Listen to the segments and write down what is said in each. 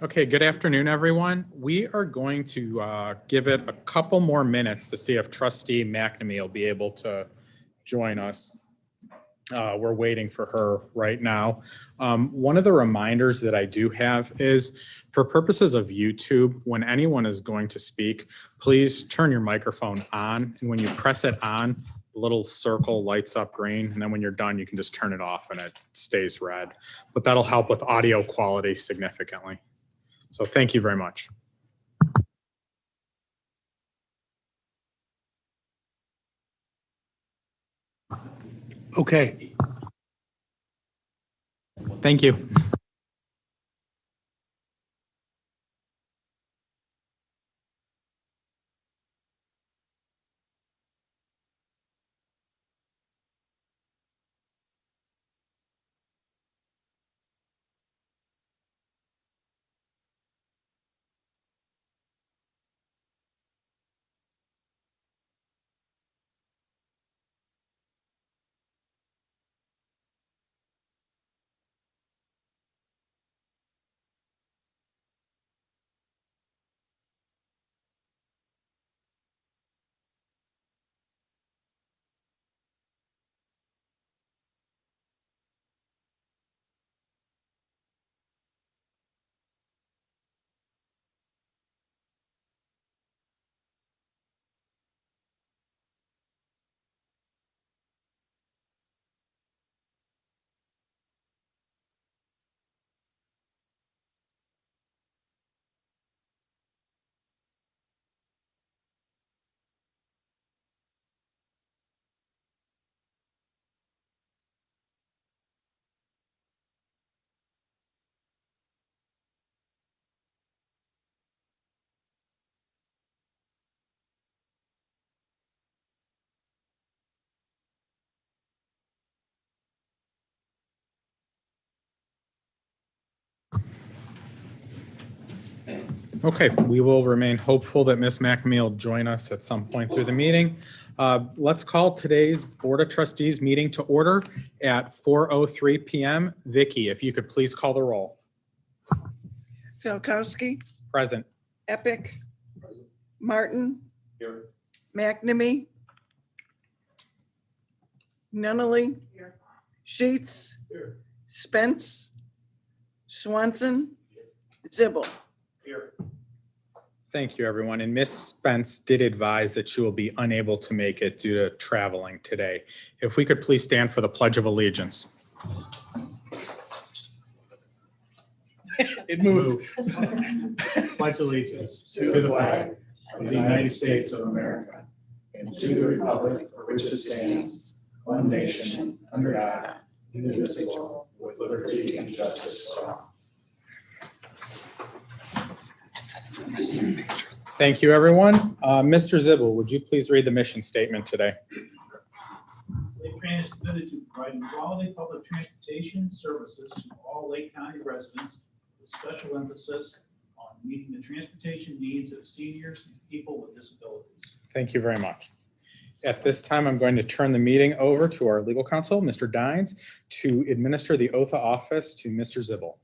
Okay, good afternoon, everyone. We are going to give it a couple more minutes to see if Trustee McNamee will be able to join us. We're waiting for her right now. One of the reminders that I do have is for purposes of YouTube, when anyone is going to speak, please turn your microphone on. And when you press it on, the little circle lights up green. And then when you're done, you can just turn it off and it stays red. But that'll help with audio quality significantly. So thank you very much. Okay. Thank you. Okay, we will remain hopeful that Ms. McNamee will join us at some point through the meeting. Let's call today's Board of Trustees meeting to order at 4:03 p.m. Vicky, if you could please call the roll. Falkowski, Present. Epic, Martin, Here. McNamee, Nunnally, Sheets, Spence, Swanson, Zibble. Here. Thank you, everyone. And Ms. Spence did advise that she will be unable to make it due to traveling today. If we could please stand for the Pledge of Allegiance. It moved. Pledge allegiance To the flag of the United States of America and to the republic for which it stands, one nation, under God, indivisible, with liberty and justice for all. Thank you, everyone. Mr. Zibble, would you please read the mission statement today? Laketran is committed to providing quality public transportation services to all Lake County residents with special emphasis on meeting the transportation needs of seniors and people with disabilities. Thank you very much. At this time, I'm going to turn the meeting over to our legal counsel, Mr. Dines, to administer the oath of office to Mr. Zibble.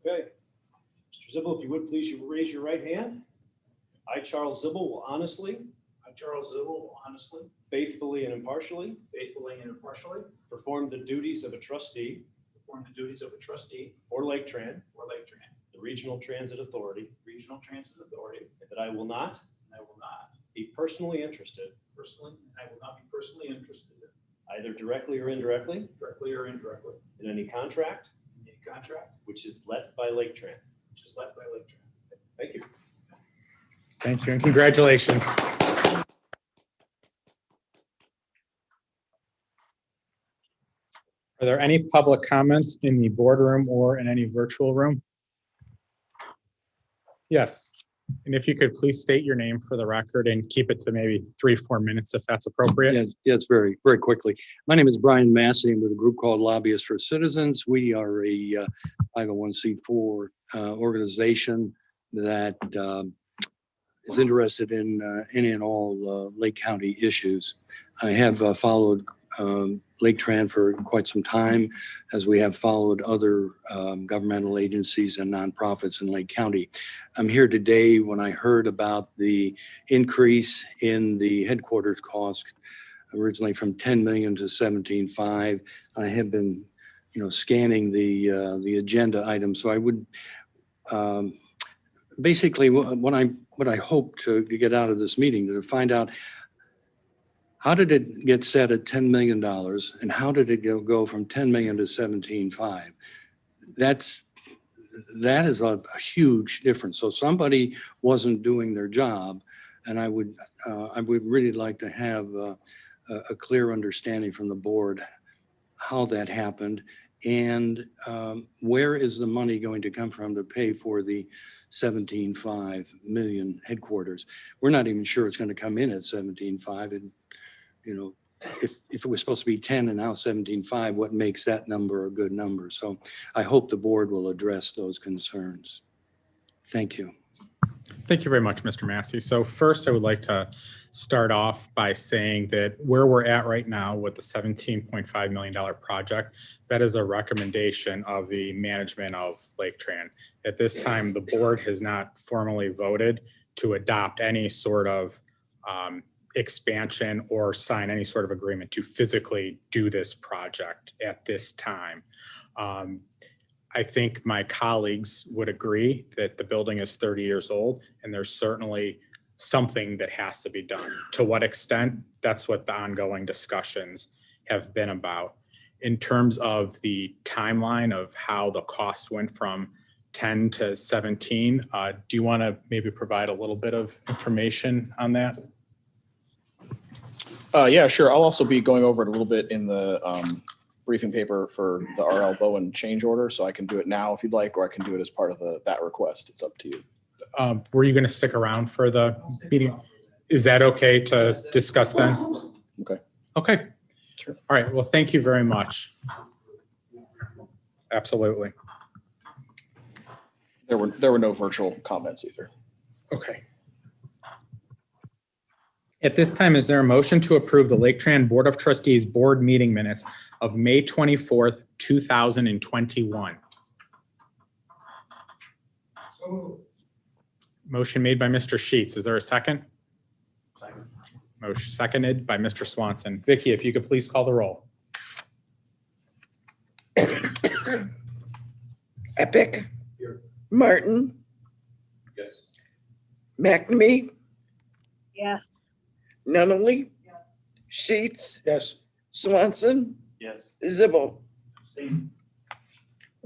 Okay. Mr. Zibble, if you would, please raise your right hand. I, Charles Zibble, will honestly, faithfully and impartially perform the duties of a trustee for Laketran, the Regional Transit Authority, and that I will not be personally interested, either directly or indirectly, in any contract which is let by Laketran. Thank you. Thank you and congratulations. Are there any public comments in the boardroom or in any virtual room? Yes. And if you could please state your name for the record and keep it to maybe 3-4 minutes if that's appropriate. Yes, very, very quickly. My name is Brian Massey. I'm with a group called Lobbyists for Citizens. We are a 501c4 organization that is interested in any and all Lake County issues. I have followed Laketran for quite some time, as we have followed other governmental agencies and nonprofits in Lake County. I'm here today when I heard about the increase in the headquarters cost, originally from 10 million to 17.5. I have been, scanning the agenda items. So I would basically what I hope to get out of this meeting, to find out, how did it get set at $10 million and how did it go from 10 million to 17.5? That is a huge difference. So somebody wasn't doing their job, and I would really like to have a clear understanding from the board how that happened, and where is the money going to come from to pay for the 17.5 million headquarters. We're not even sure it's going to come in at 17.5. And if it was supposed to be 10 and now 17.5, what makes that number a good number? So I hope the board will address those concerns. Thank you. Thank you very much, Mr. Massey. So first, I would like to start off by saying that where we're at right now with the $17.5 million project, that is a recommendation of the management of Laketran. At this time, the board has not formally voted to adopt any sort of expansion or sign any sort of agreement to physically do this project at this time. I think my colleagues would agree that the building is 30 years old and there's certainly something that has to be done. To what extent? That's what the ongoing discussions have been about. In terms of the timeline of how the cost went from 10 to 17, do you want to maybe provide a little bit of information on that? Yeah, sure. I'll also be going over it a little bit in the briefing paper for the RL Bowen change order. So I can do it now if you'd like, or I can do it as part of that request. It's up to you. Were you going to stick around for the meeting? Is that okay to discuss then? Okay. Okay. Sure. All right. Well, thank you very much. Absolutely. There were no virtual comments either. Okay. At this time, is there a motion to approve the Laketran Board of Trustees Board meeting minutes of May 24th, 2021? Motion made by Mr. Sheets. Is there a second? Second. Motion seconded by Mr. Swanson. Vicky, if you could please call the roll. Epic. Here. Martin. Yes. McNamee. Yes. Nunnally. Sheets. Yes. Swanson. Yes. Zibble. Abstain.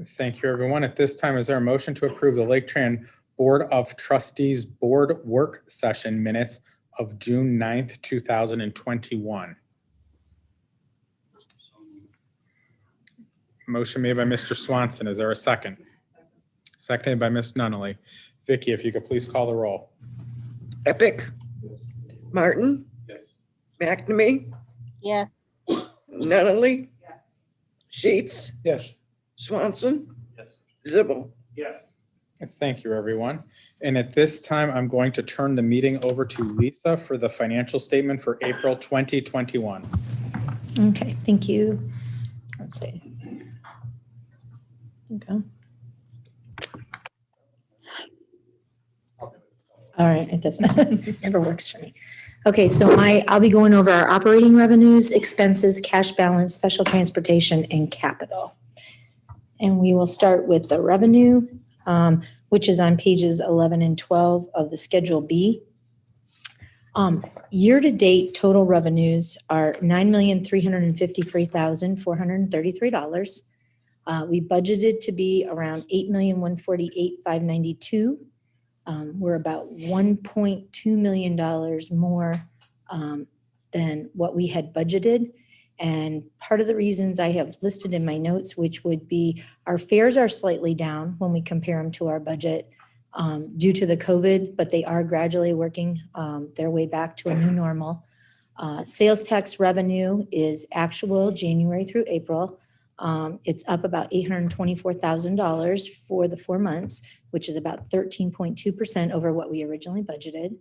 Thank you, everyone. At this time, is there a motion to approve the Laketran Board of Trustees Board Work Session minutes of June 9th, 2021? Motion made by Mr. Swanson. Is there a second? Seconded by Ms. Nunnally. Vicky, if you could please call the roll. Epic. Yes. Martin. Yes. McNamee. Yes. Nunnally. Sheets. Yes. Swanson. Yes. Zibble. Yes. Thank you, everyone. And at this time, I'm going to turn the meeting over to Lisa for the financial statement for April 2021. Okay, thank you. Let's see. Okay. All right, it doesn't, never works for me. Okay, so I'll be going over our operating revenues, expenses, cash balance, special transportation, and capital. And we will start with the revenue, which is on pages 11 and 12 of the Schedule B. Year-to-date total revenues are $9,353,433. We budgeted to be around $8,148,592. We're about $1.2 million more than what we had budgeted. And part of the reasons I have listed in my notes, which would be our fares are slightly down when we compare them to our budget due to the COVID, but they are gradually working their way back to a new normal. Sales tax revenue is actual January through April. It's up about $824,000 for the 4 months, which is about 13.2% over what we originally budgeted.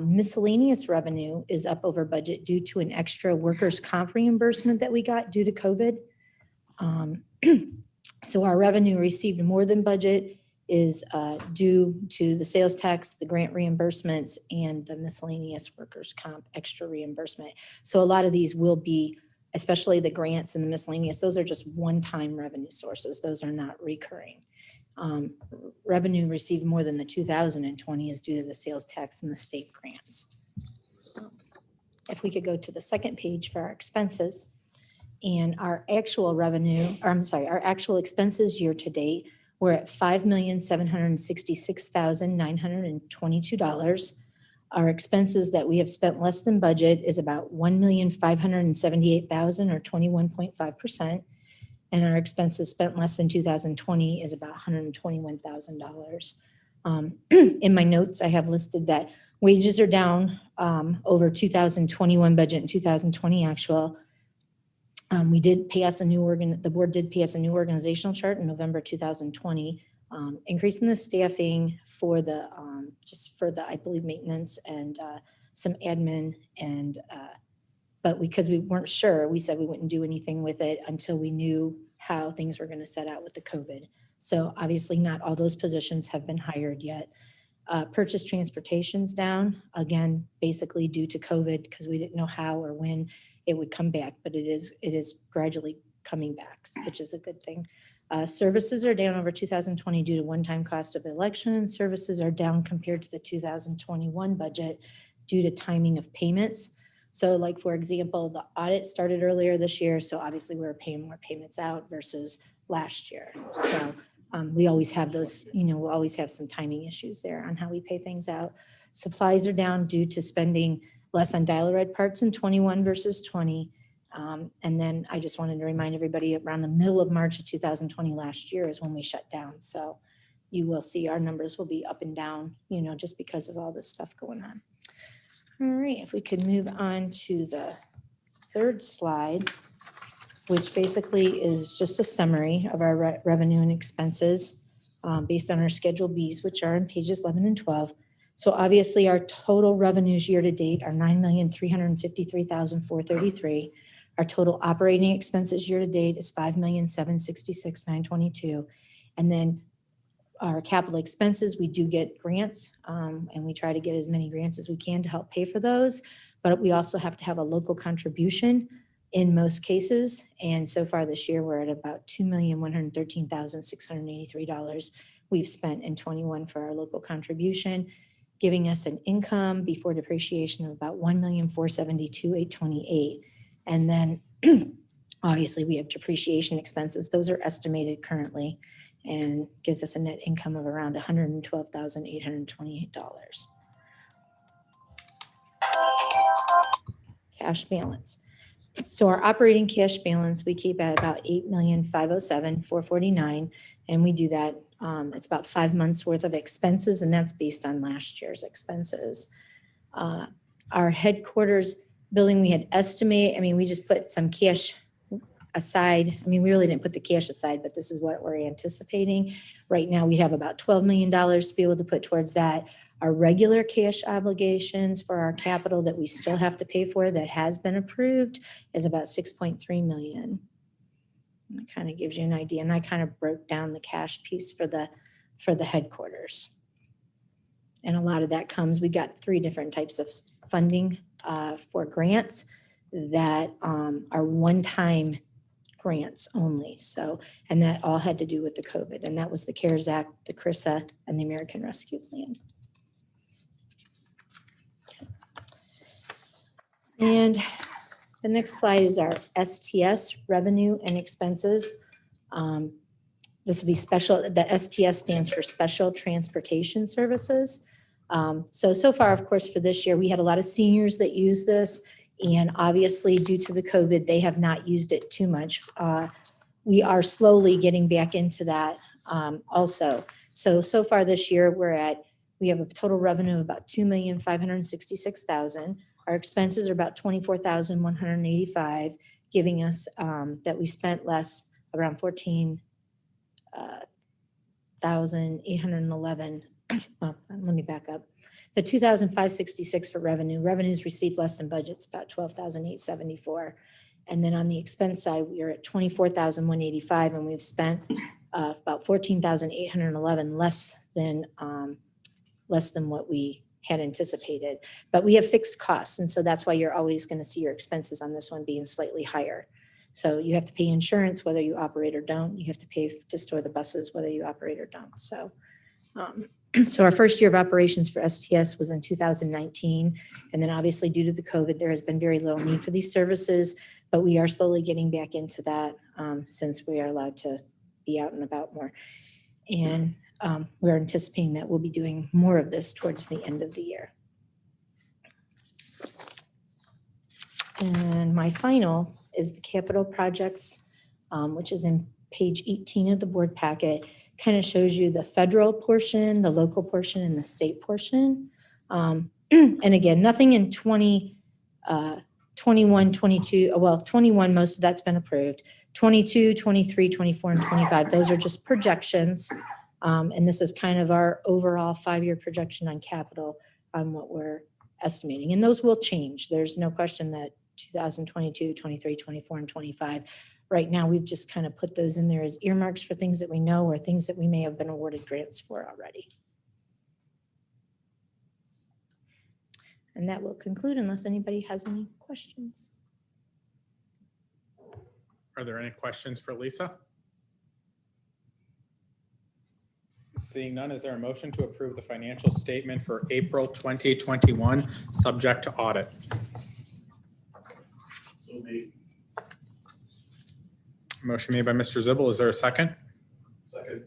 Miscellaneous revenue is up over budget due to an extra workers' comp reimbursement that we got due to COVID. So our revenue received more than budget is due to the sales tax, the grant reimbursements, and the miscellaneous workers' comp extra reimbursement. So a lot of these will be, especially the grants and the miscellaneous, those are just one-time revenue sources. Those are not recurring. Revenue received more than the 2020 is due to the sales tax and the state grants. If we could go to the second page for our expenses and our actual revenue, or I'm sorry, our actual expenses year to date, we're at $5,766,922. Our expenses that we have spent less than budget is about $1,578,000 or 21.5%. And our expenses spent less than 2020 is about $121,000. In my notes, I have listed that wages are down over 2021 budget and 2020 actual. We did pass a new the board did pass a new organizational chart in November 2020, increasing the staffing for the just for the, I believe, maintenance and some admin. And but because we weren't sure, we said we wouldn't do anything with it until we knew how things were going to set out with the COVID. So obviously not all those positions have been hired yet. Purchase transportation's down, again, basically due to COVID, because we didn't know how or when it would come back, but it is gradually coming back, which is a good thing. Services are down over 2020 due to one-time cost of election. Services are down compared to the 2021 budget due to timing of payments. So like, for example, the audit started earlier this year, so obviously we were paying more payments out versus last year. So we always have those, we'll always have some timing issues there on how we pay things out. Supplies are down due to spending less on dial-a-ride parts in 21 versus 20. And then I just wanted to remind everybody, around the middle of March of 2020 last year is when we shut down. So you will see our numbers will be up and down, just because of all this stuff going on. All right, if we could move on to the third slide, which basically is just a summary of our revenue and expenses based on our Schedule Bs, which are on pages 11 and 12. So obviously our total revenues year to date are $9,353,433. Our total operating expenses year to date is $5,766,922. And then our capital expenses, we do get grants, and we try to get as many grants as we can to help pay for those. But we also have to have a local contribution in most cases. And so far this year, we're at about $2,113,683 we've spent in 21 for our local contribution, giving us an income before depreciation of about $1,472,828. And then obviously we have depreciation expenses. Those are estimated currently and gives us a net income of around $112,828. Cash balance. So our operating cash balance, we keep at about $8,507,449. And we do that, it's about 5 months worth of expenses, and that's based on last year's expenses. Our headquarters building, we had we just put some cash aside. We really didn't put the cash aside, but this is what we're anticipating. Right now, we have about $12 million to be able to put towards that. Our regular cash obligations for our capital that we still have to pay for that has been approved is about $6.3 million. And that kind of gives you an idea. And I kind of broke down the cash piece for the headquarters. And a lot of that comes, we got 3 different types of funding for grants that are one-time grants only. So, and that all had to do with the COVID. And that was the CARES Act, the CRISA, and the American Rescue Plan. And the next slide is our STS revenue and expenses. This will be special. The STS stands for Special Transportation Services. So far, of course, for this year, we had a lot of seniors that use this. And obviously, due to the COVID, they have not used it too much. We are slowly getting back into that also. So far this year, we have a total revenue of about $2,566,000. Our expenses are about $24,185, giving us that we spent less, around $14,811. Well, let me back up. the 2,566 for revenue. Revenues received less than budgets, about 12,874. And then on the expense side, we are at 24,185, and we've spent about 14,811 less than what we had anticipated. But we have fixed costs, and so that's why you're always going to see your expenses on this one being slightly higher. So you have to pay insurance whether you operate or don't. You have to pay to store the buses whether you operate or don't. So, so our first year of operations for STS was in 2019, and then obviously due to the COVID, there has been very little need for these services, but we are slowly getting back into that since we are allowed to be out and about more. And we're anticipating that we'll be doing more of this towards the end of the year. And my final is the capital projects, which is in page 18 of the board packet. Kind of shows you the federal portion, the local portion, and the state portion. And again, nothing in 21, 22, well, 21, most of that's been approved. 22, 23, 24, and 25, those are just projections. And this is kind of our overall 5-year projection on capital on what we're estimating. And those will change. There's no question that 2022, 23, 24, and 25. Right now, we've just kind of put those in there as earmarks for things that we know or things that we may have been awarded grants for already. And that will conclude unless anybody has any questions. Are there any questions for Lisa? Seeing none, is there a motion to approve the financial statement for April 2021, subject to audit? So made. Motion made by Mr. Zibble. Is there a second? Second.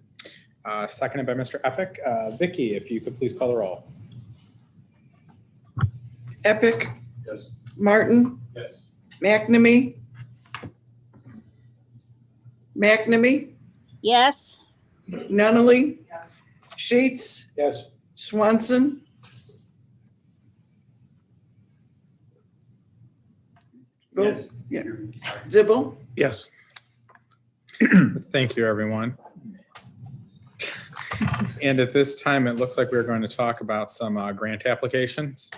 Seconded by Mr. Epic. Vicky, if you could please call the roll. Epic, Yes. Martin, Yes. McNamee. McNamee, Yes. Nunnally, Sheets, Yes. Swanson. Vote, yeah. Zibble, Yes. Thank you, everyone. And at this time, it looks like we're going to talk about some grant applications.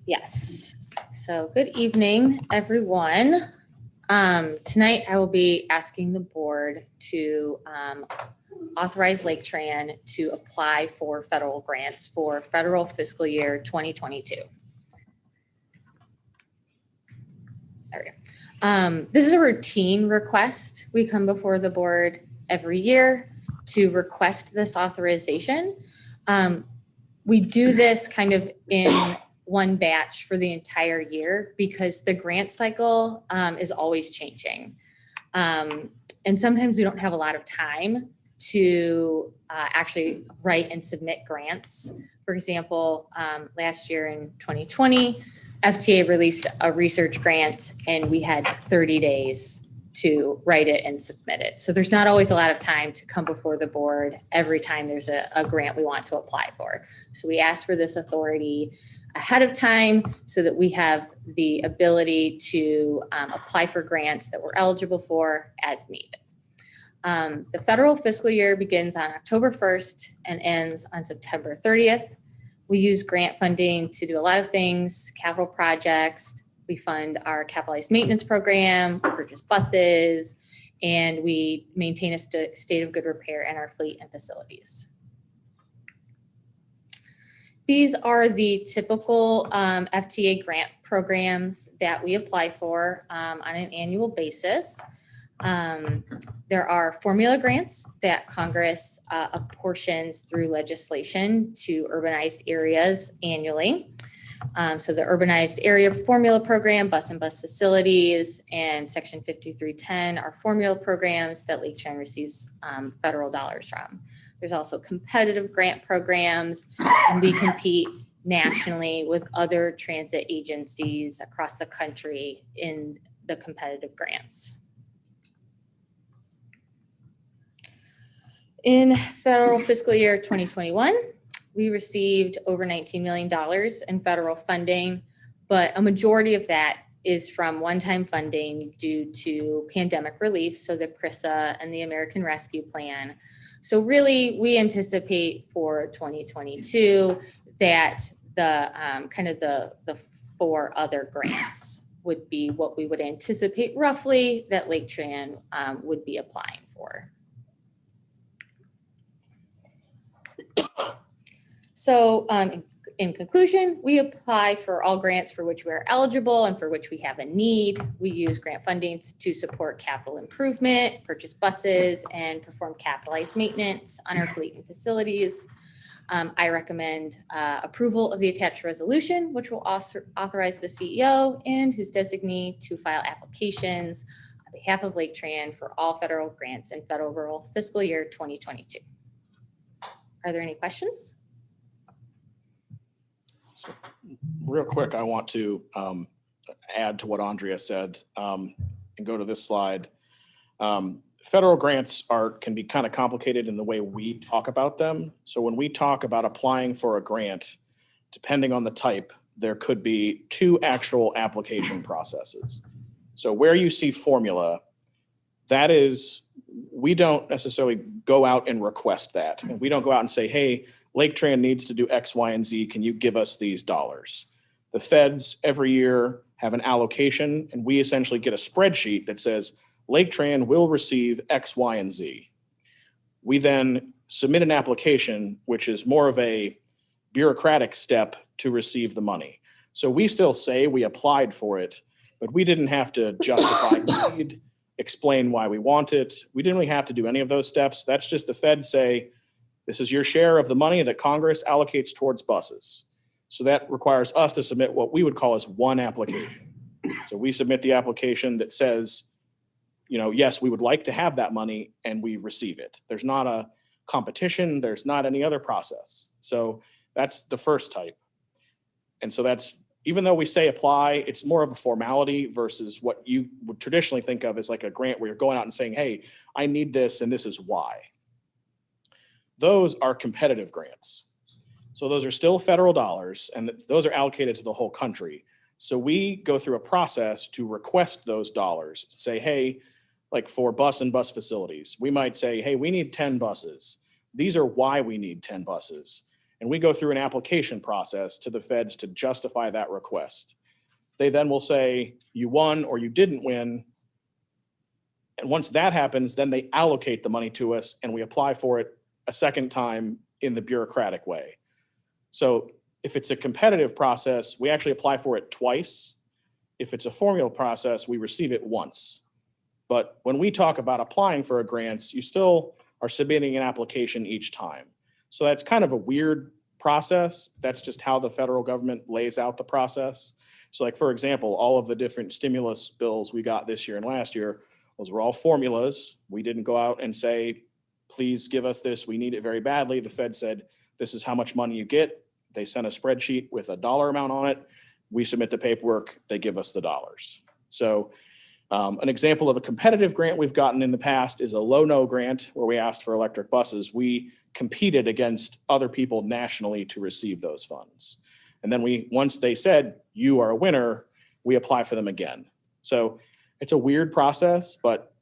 Yes. So good evening, everyone. Tonight I will be asking the board to authorize Laketran to apply for federal grants for federal fiscal year 2022. There we go. This is a routine request. We come before the board every year to request this authorization. We do this kind of in one batch for the entire year because the grant cycle is always changing. And sometimes we don't have a lot of time to actually write and submit grants. For example, last year in 2020, FTA released a research grant and we had 30 days to write it and submit it. So there's not always a lot of time to come before the board every time there's a grant we want to apply for. So we ask for this authority ahead of time so that we have the ability to apply for grants that we're eligible for as needed. The federal fiscal year begins on October 1st and ends on September 30th. We use grant funding to do a lot of things, capital projects. We fund our capitalized maintenance program, we purchase buses, and we maintain a state of good repair in our fleet and facilities. These are the typical FTA grant programs that we apply for on an annual basis. There are formula grants that Congress apportions through legislation to urbanized areas annually. So the urbanized area formula program, bus and bus facilities, and Section 5310 are formula programs that Laketran receives federal dollars from. There's also competitive grant programs, and we compete nationally with other transit agencies across the country in the competitive grants. In federal fiscal year 2021, we received over $19 million in federal funding, but a majority of that is from one-time funding due to pandemic relief, so the CRISA and the American Rescue Plan. So really, we anticipate for 2022 that the kind of the 4 other grants would be what we would anticipate roughly that Laketran would be applying for. So in conclusion, we apply for all grants for which we are eligible and for which we have a need. We use grant funding to support capital improvement, purchase buses, and perform capitalized maintenance on our fleet and facilities. I recommend approval of the attached resolution, which will also authorize the CEO and his designee to file applications on behalf of Laketran for all federal grants in federal fiscal year 2022. Are there any questions? Real quick, I want to add to what Andrea said and go to this slide. Federal grants can be kind of complicated in the way we talk about them. So when we talk about applying for a grant, depending on the type, there could be 2 actual application processes. So where you see formula, that is, we don't necessarily go out and request that. And we don't go out and say, hey, Laketran needs to do X, Y, and Z. Can you give us these dollars? The feds every year have an allocation, and we essentially get a spreadsheet that says Laketran will receive X, Y, and Z. We then submit an application, which is more of a bureaucratic step to receive the money. So we still say we applied for it, but we didn't have to justify need, explain why we want it. We didn't really have to do any of those steps. That's just the feds say, this is your share of the money that Congress allocates towards buses. So that requires us to submit what we would call as one application. So we submit the application that says, yes, we would like to have that money, and we receive it. There's not a competition. There's not any other process. So that's the first type. And so that's, even though we say apply, it's more of a formality versus what you would traditionally think of as like a grant where you're going out and saying, hey, I need this and this is why. Those are competitive grants. So those are still federal dollars, and those are allocated to the whole country. So we go through a process to request those dollars, to say, hey, like for bus and bus facilities, we might say, hey, we need 10 buses. These are why we need 10 buses. And we go through an application process to the feds to justify that request. They then will say, you won or you didn't win. And once that happens, then they allocate the money to us, and we apply for it a second time in the bureaucratic way. So if it's a competitive process, we actually apply for it twice. If it's a formula process, we receive it once. But when we talk about applying for a grant, you still are submitting an application each time. So that's kind of a weird process. That's just how the federal government lays out the process. So like, for example, all of the different stimulus bills we got this year and last year, those were all formulas. We didn't go out and say, please give us this. We need it very badly. The Fed said, this is how much money you get. They sent a spreadsheet with a dollar amount on it. We submit the paperwork. They give us the dollars. So an example of a competitive grant we've gotten in the past is a low-no grant where we asked for electric buses. We competed against other people nationally to receive those funds. And then once they said, you are a winner, we apply for them again. So it's a weird process, but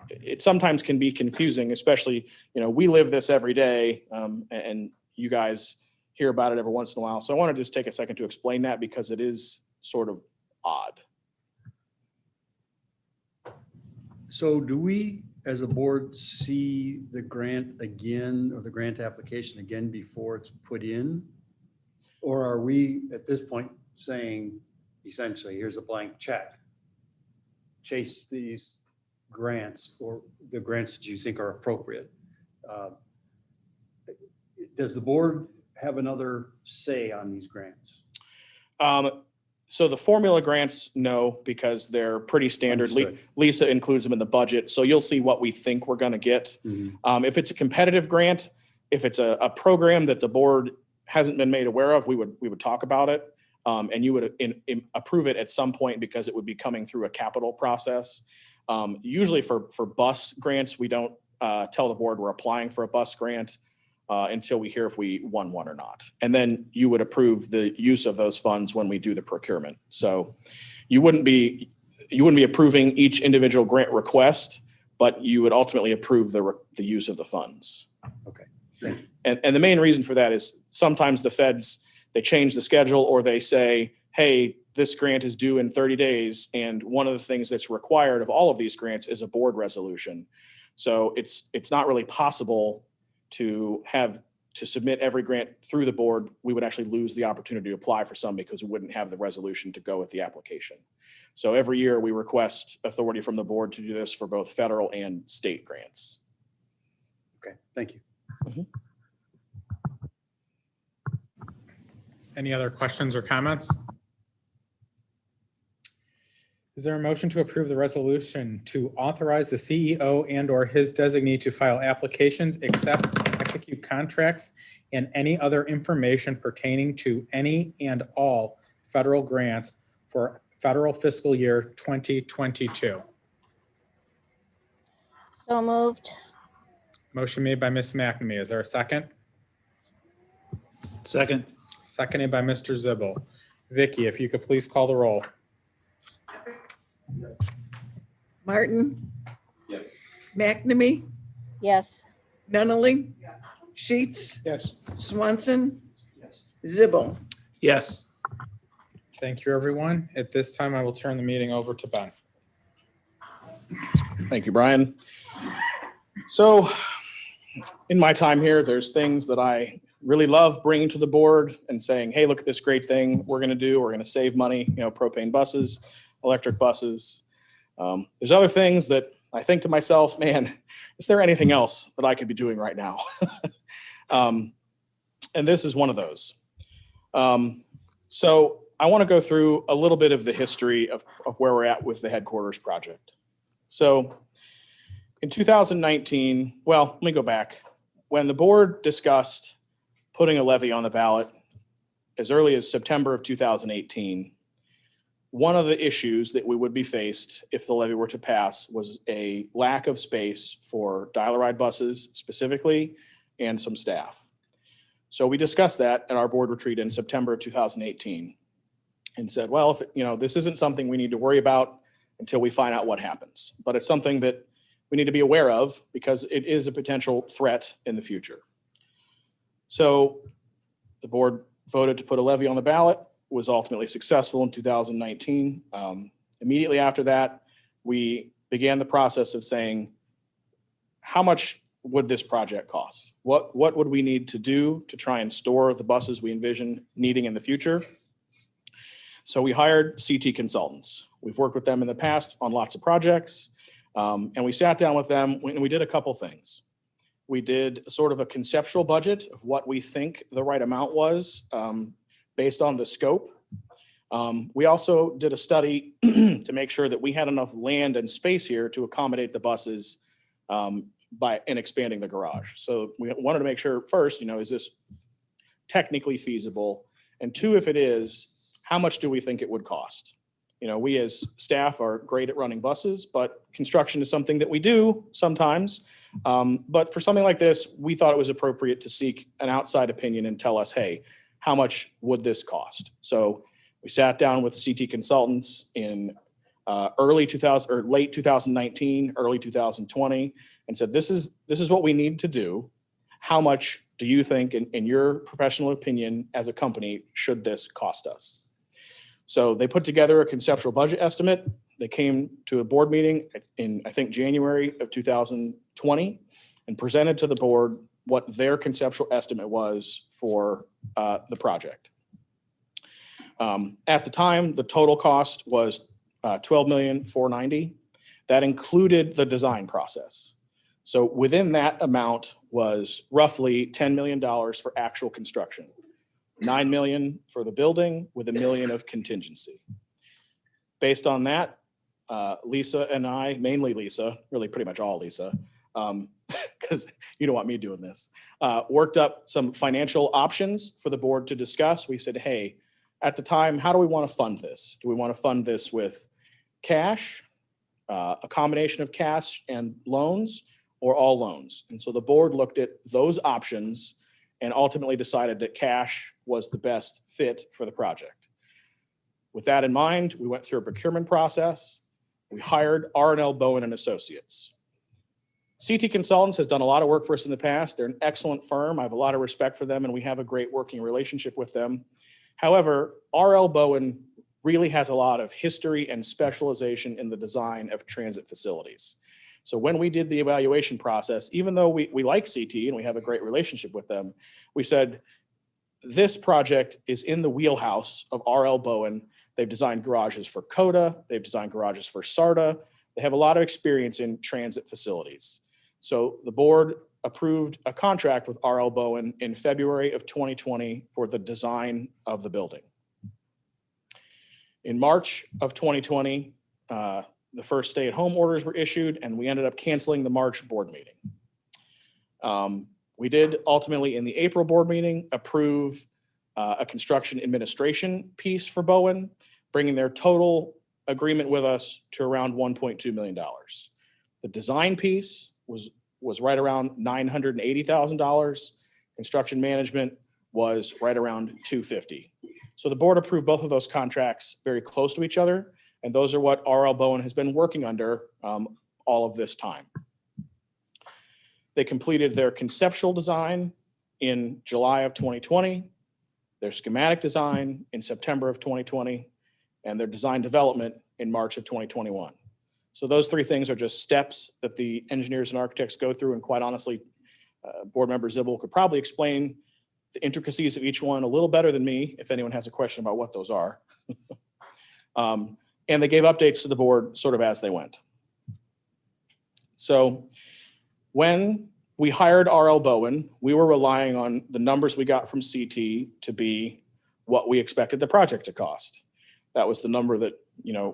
it sometimes can be confusing, especially, we live this every day, and you guys hear about it every once in a while. So I want to just take a second to explain that because it is sort of odd. So do we, as a board, see the grant again or the grant application again before it's put in? Or are we at this point saying, essentially, here's a blank check? Chase these grants or the grants that you think are appropriate. Does the board have another say on these grants? So the formula grants, no, because they're pretty standard. Understood. Lisa includes them in the budget. So you'll see what we think we're going to get. If it's a competitive grant, if it's a program that the board hasn't been made aware of, we would talk about it. And you would approve it at some point because it would be coming through a capital process. Usually for bus grants, we don't tell the board we're applying for a bus grant until we hear if we won one or not. And then you would approve the use of those funds when we do the procurement. So you wouldn't be approving each individual grant request, but you would ultimately approve the use of the funds. Okay. Thank you. And the main reason for that is sometimes the feds they change the schedule, or they say, hey, this grant is due in 30 days. And one of the things that's required of all of these grants is a board resolution. So it's not really possible to submit every grant through the board. We would actually lose the opportunity to apply for some because we wouldn't have the resolution to go with the application. So every year we request authority from the board to do this for both federal and state grants. Okay, thank you. Any other questions or comments? Is there a motion to approve the resolution to authorize the CEO and/or his designee to file applications, accept, execute contracts, and any other information pertaining to any and all federal grants for federal fiscal year 2022? So moved. Motion made by Ms. McNamee. Is there a second? Second. Seconded by Mr. Zibble. Vicky, if you could please call the roll. Martin, Yes. McNamee, Yes. Nunnally, Sheets, Yes. Swanson, Yes. Zibble. Yes. Thank you, everyone. At this time, I will turn the meeting over to Ben. Thank you, Brian. So in my time here, there's things that I really love bringing to the board and saying, hey, look at this great thing we're going to do. We're going to save money, propane buses, electric buses. There's other things that I think to myself, man, is there anything else that I could be doing right now? And this is one of those. So I want to go through a little bit of the history of where we're at with the headquarters project. So in 2019, well, let me go back. When the board discussed putting a levy on the ballot as early as September of 2018, one of the issues that we would be faced if the levy were to pass was a lack of space for dial-a-ride buses specifically and some staff. So we discussed that at our board retreat in September of 2018 and said, well, if this isn't something we need to worry about until we find out what happens, but it's something that we need to be aware of because it is a potential threat in the future. So the board voted to put a levy on the ballot, was ultimately successful in 2019. Immediately after that, we began the process of saying, how much would this project cost? What would we need to do to try and store the buses we envision needing in the future? So we hired CT consultants. We've worked with them in the past on lots of projects. And we sat down with them and we did a couple things. We did sort of a conceptual budget of what we think the right amount was based on the scope. We also did a study to make sure that we had enough land and space here to accommodate the buses by expanding the garage. So we wanted to make sure first, is this technically feasible? And two, if it is, how much do we think it would cost? We as staff are great at running buses, but construction is something that we do sometimes. But for something like this, we thought it was appropriate to seek an outside opinion and tell us, hey, how much would this cost? So we sat down with CT consultants in early 2000 or late 2019, early 2020, and said, this is what we need to do. How much do you think, in your professional opinion as a company, should this cost us? So they put together a conceptual budget estimate. They came to a board meeting in, I think, January of 2020 and presented to the board what their conceptual estimate was for the project. At the time, the total cost was $12,490,000. That included the design process. So within that amount was roughly $10 million for actual construction. $9 million for the building with $1 million of contingency. Based on that, Lisa and I, mainly Lisa, really pretty much all Lisa, because you don't want me doing this, worked up some financial options for the board to discuss. We said, hey, at the time, how do we want to fund this? Do we want to fund this with cash, a combination of cash and loans, or all loans? And so the board looked at those options and ultimately decided that cash was the best fit for the project. With that in mind, we went through a procurement process. We hired R&L Bowen and Associates. CT Consultants has done a lot of work for us in the past. They're an excellent firm. I have a lot of respect for them, and we have a great working relationship with them. However, R.L. Bowen really has a lot of history and specialization in the design of transit facilities. So when we did the evaluation process, even though we like CT and we have a great relationship with them, we said, this project is in the wheelhouse of R.L. Bowen. They've designed garages for CODA. They've designed garages for SARTA. They have a lot of experience in transit facilities. So the board approved a contract with R.L. Bowen in February of 2020 for the design of the building. In March of 2020, the first stay-at-home orders were issued, and we ended up canceling the March board meeting. We did ultimately, in the April board meeting, approve a construction administration piece for Bowen, bringing their total agreement with us to around $1.2 million. The design piece was right around $980,000. Construction management was right around $250,000. So the board approved both of those contracts very close to each other, and those are what R.L. Bowen has been working under all of this time. They completed their conceptual design in July of 2020, their schematic design in September of 2020, and their design development in March of 2021. So those three things are just steps that the engineers and architects go through, and quite honestly, Board Member Zibel could probably explain the intricacies of each one a little better than me if anyone has a question about what those are. And they gave updates to the board sort of as they went. So when we hired R.L. Bowen, we were relying on the numbers we got from CT to be what we expected the project to cost. That was the number that,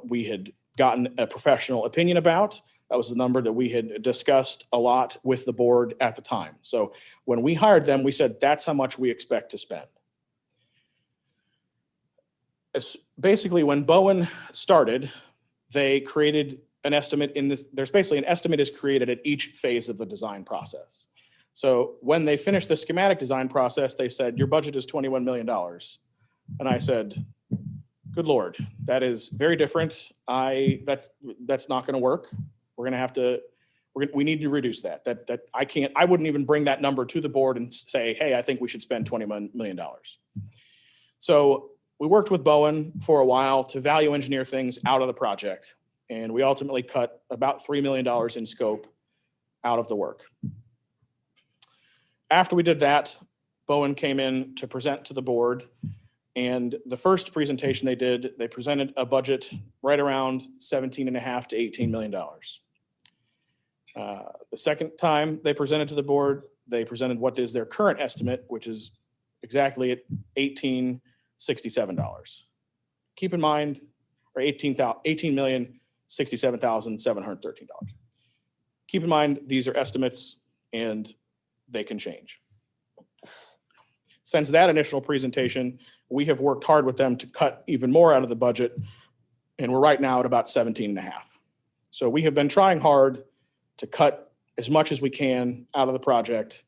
we had gotten a professional opinion about. That was the number that we had discussed a lot with the board at the time. So when we hired them, we said, that's how much we expect to spend. Basically, when Bowen started, they created an estimate there's basically an estimate is created at each phase of the design process. So when they finished the schematic design process, they said, your budget is $21 million. And I said, good Lord, that is very different. That's not going to work. We're going to have to, we need to reduce that. I wouldn't even bring that number to the board and say, hey, I think we should spend $21 million. So we worked with Bowen for a while to value engineer things out of the project. And we ultimately cut about $3 million in scope out of the work. After we did that, Bowen came in to present to the board. And the first presentation they did, they presented a budget right around $17.5 to $18 million. The second time they presented to the board, they presented what is their current estimate, which is exactly at $18,067. Keep in mind, or $18,067,713. Keep in mind, these are estimates and they can change. Since that initial presentation, we have worked hard with them to cut even more out of the budget, and we're right now at about 17.5. So we have been trying hard to cut as much as we can out of the project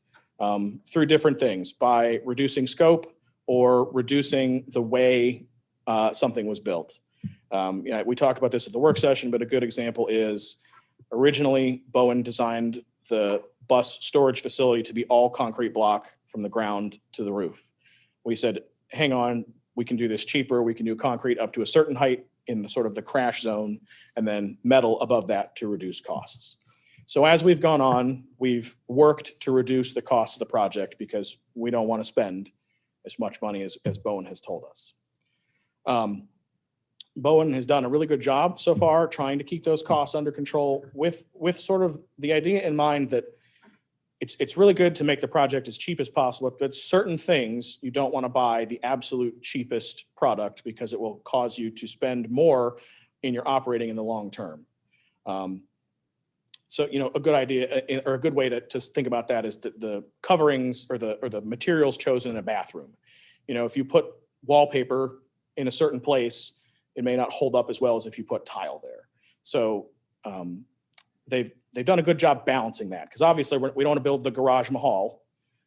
through different things, by reducing scope or reducing the way something was built. We talked about this at the work session, but a good example is originally Bowen designed the bus storage facility to be all concrete block from the ground to the roof. We said, hang on, we can do this cheaper. We can do concrete up to a certain height in the sort of the crash zone, and then metal above that to reduce costs. So as we've gone on, we've worked to reduce the cost of the project because we don't want to spend as much money as Bowen has told us. Bowen has done a really good job so far trying to keep those costs under control with sort of the idea in mind that it's really good to make the project as cheap as possible, but certain things you don't want to buy the absolute cheapest product because it will cause you to spend more in your operating in the long term. So, a good idea or a good way to think about that is the coverings or the materials chosen in a bathroom. If you put wallpaper in a certain place, it may not hold up as well as if you put tile there. So they've done a good job balancing that, because obviously we don't want to build the Garage Mahal,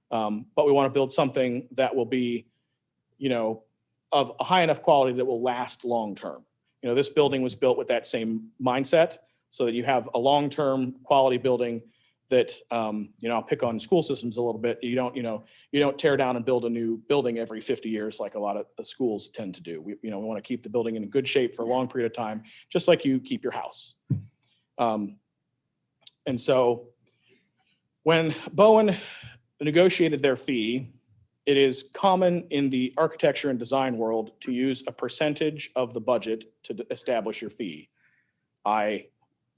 but we want to build something that will be, of a high enough quality that will last long term. This building was built with that same mindset, so that you have a long-term quality building that, I'll pick on school systems a little bit. You don't tear down and build a new building every 50 years like a lot of the schools tend to do. We want to keep the building in good shape for a long period of time, just like you keep your house. And so when Bowen negotiated their fee, it is common in the architecture and design world to use a percentage of the budget to establish your fee. I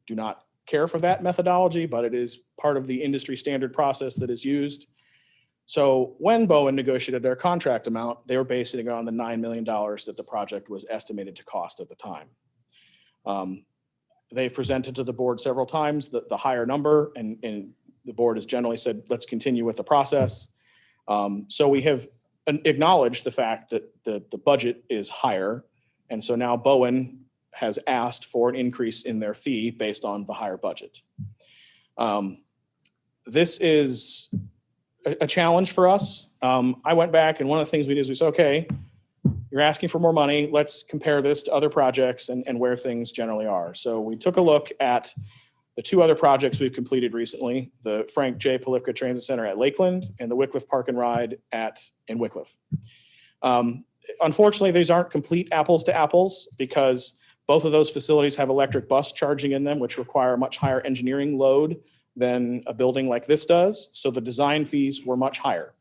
do not care for that methodology, but it is part of the industry standard process that is used. So when Bowen negotiated their contract amount, they were basing it on the $9 million that the project was estimated to cost at the time. They've presented to the board several times the higher number, and the board has generally said, let's continue with the process. So we have acknowledged the fact that the budget is higher. And so now Bowen has asked for an increase in their fee based on the higher budget. This is a challenge for us. I went back, and one of the things we did is we said, okay, you're asking for more money. Let's compare this to other projects and where things generally are. So we took a look at the two other projects we've completed recently, the Frank J. Polipka Transit Center at Lakeland and the Wycliffe Park and Ride in Wycliffe. Unfortunately, these aren't complete apples to apples because both of those facilities have electric bus charging in them, which require much higher engineering load than a building like this does. So the design fees were much higher.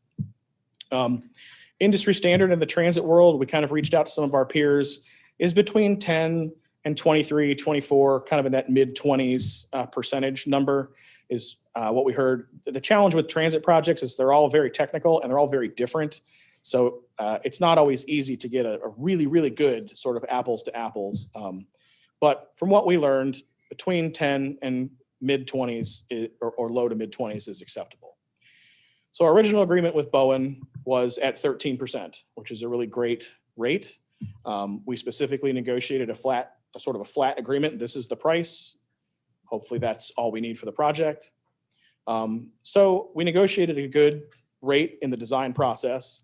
Industry standard in the transit world, we kind of reached out to some of our peers, is between 10 and 23, 24, kind of in that mid-20s percentage number is what we heard. The challenge with transit projects is they're all very technical and they're all very different. So it's not always easy to get a really, really good sort of apples to apples. But from what we learned, between 10 and mid-20s or low to mid-20s is acceptable. So our original agreement with Bowen was at 13%, which is a really great rate. We specifically negotiated a sort of a flat agreement. This is the price. Hopefully that's all we need for the project. So we negotiated a good rate in the design process,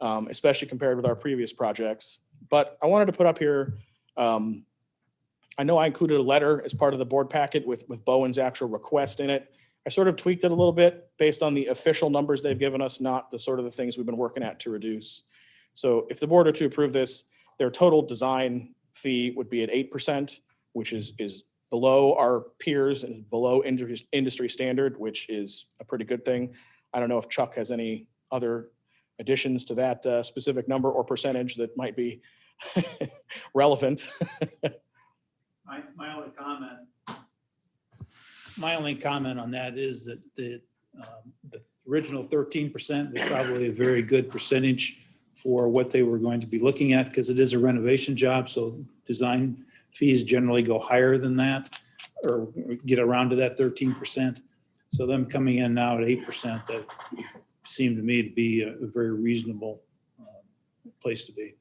especially compared with our previous projects. But I wanted to put up here, I know I included a letter as part of the board packet with Bowen's actual request in it. I sort of tweaked it a little bit based on the official numbers they've given us, not the sort of the things we've been working at to reduce. So if the board are to approve this, their total design fee would be at 8%, which is below our peers and below industry standard, which is a pretty good thing. I don't know if Chuck has any other additions to that specific number or percentage that might be relevant. My only comment on that is that the original 13% was probably a very good percentage for what they were going to be looking at because it is a renovation job. So design fees generally go higher than that or get around to that 13%. So them coming in now at 8%, that seemed to me to be a very reasonable place to be.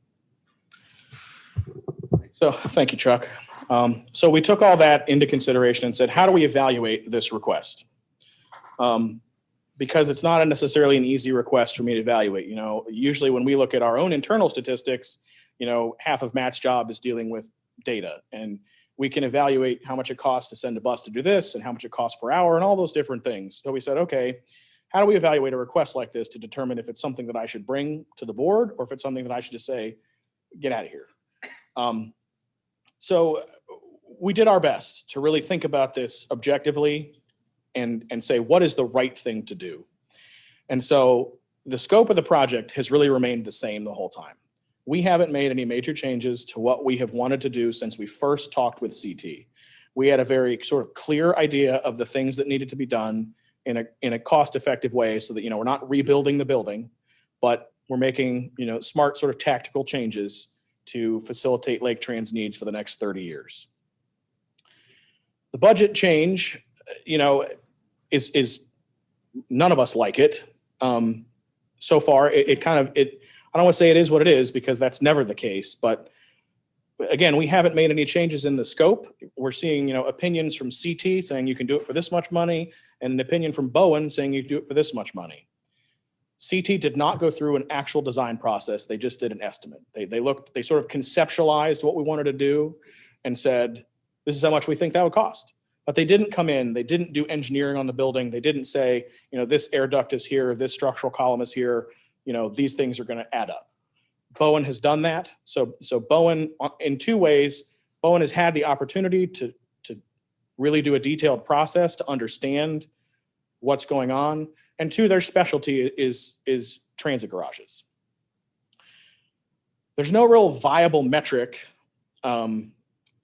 So thank you, Chuck. So we took all that into consideration and said, how do we evaluate this request? Because it's not necessarily an easy request for me to evaluate. Usually when we look at our own internal statistics, half of Matt's job is dealing with data, and we can evaluate how much it costs to send a bus to do this and how much it costs per hour and all those different things. So we said, okay, how do we evaluate a request like this to determine if it's something that I should bring to the board or if it's something that I should just say, get out of here? So we did our best to really think about this objectively and say, what is the right thing to do? And so the scope of the project has really remained the same the whole time. We haven't made any major changes to what we have wanted to do since we first talked with CT. We had a very sort of clear idea of the things that needed to be done in a cost-effective way so that, we're not rebuilding the building, but we're making, smart sort of tactical changes to facilitate Laketran's needs for the next 30 years. The budget change, is none of us like it. So far, I don't want to say it is what it is because that's never the case. But again, we haven't made any changes in the scope. We're seeing, opinions from CT saying you can do it for this much money, and an opinion from Bowen saying you can do it for this much money. CT did not go through an actual design process. They just did an estimate. They sort of conceptualized what we wanted to do and said, this is how much we think that would cost. but they didn't come in, they didn't do engineering on the building. They didn't say, this air duct is here, this structural column is here, these things are going to add up. Bowen has done that. So Bowen, in two ways, Bowen has had the opportunity to really do a detailed process to understand what's going on. And two, their specialty is transit garages. There's no real viable metric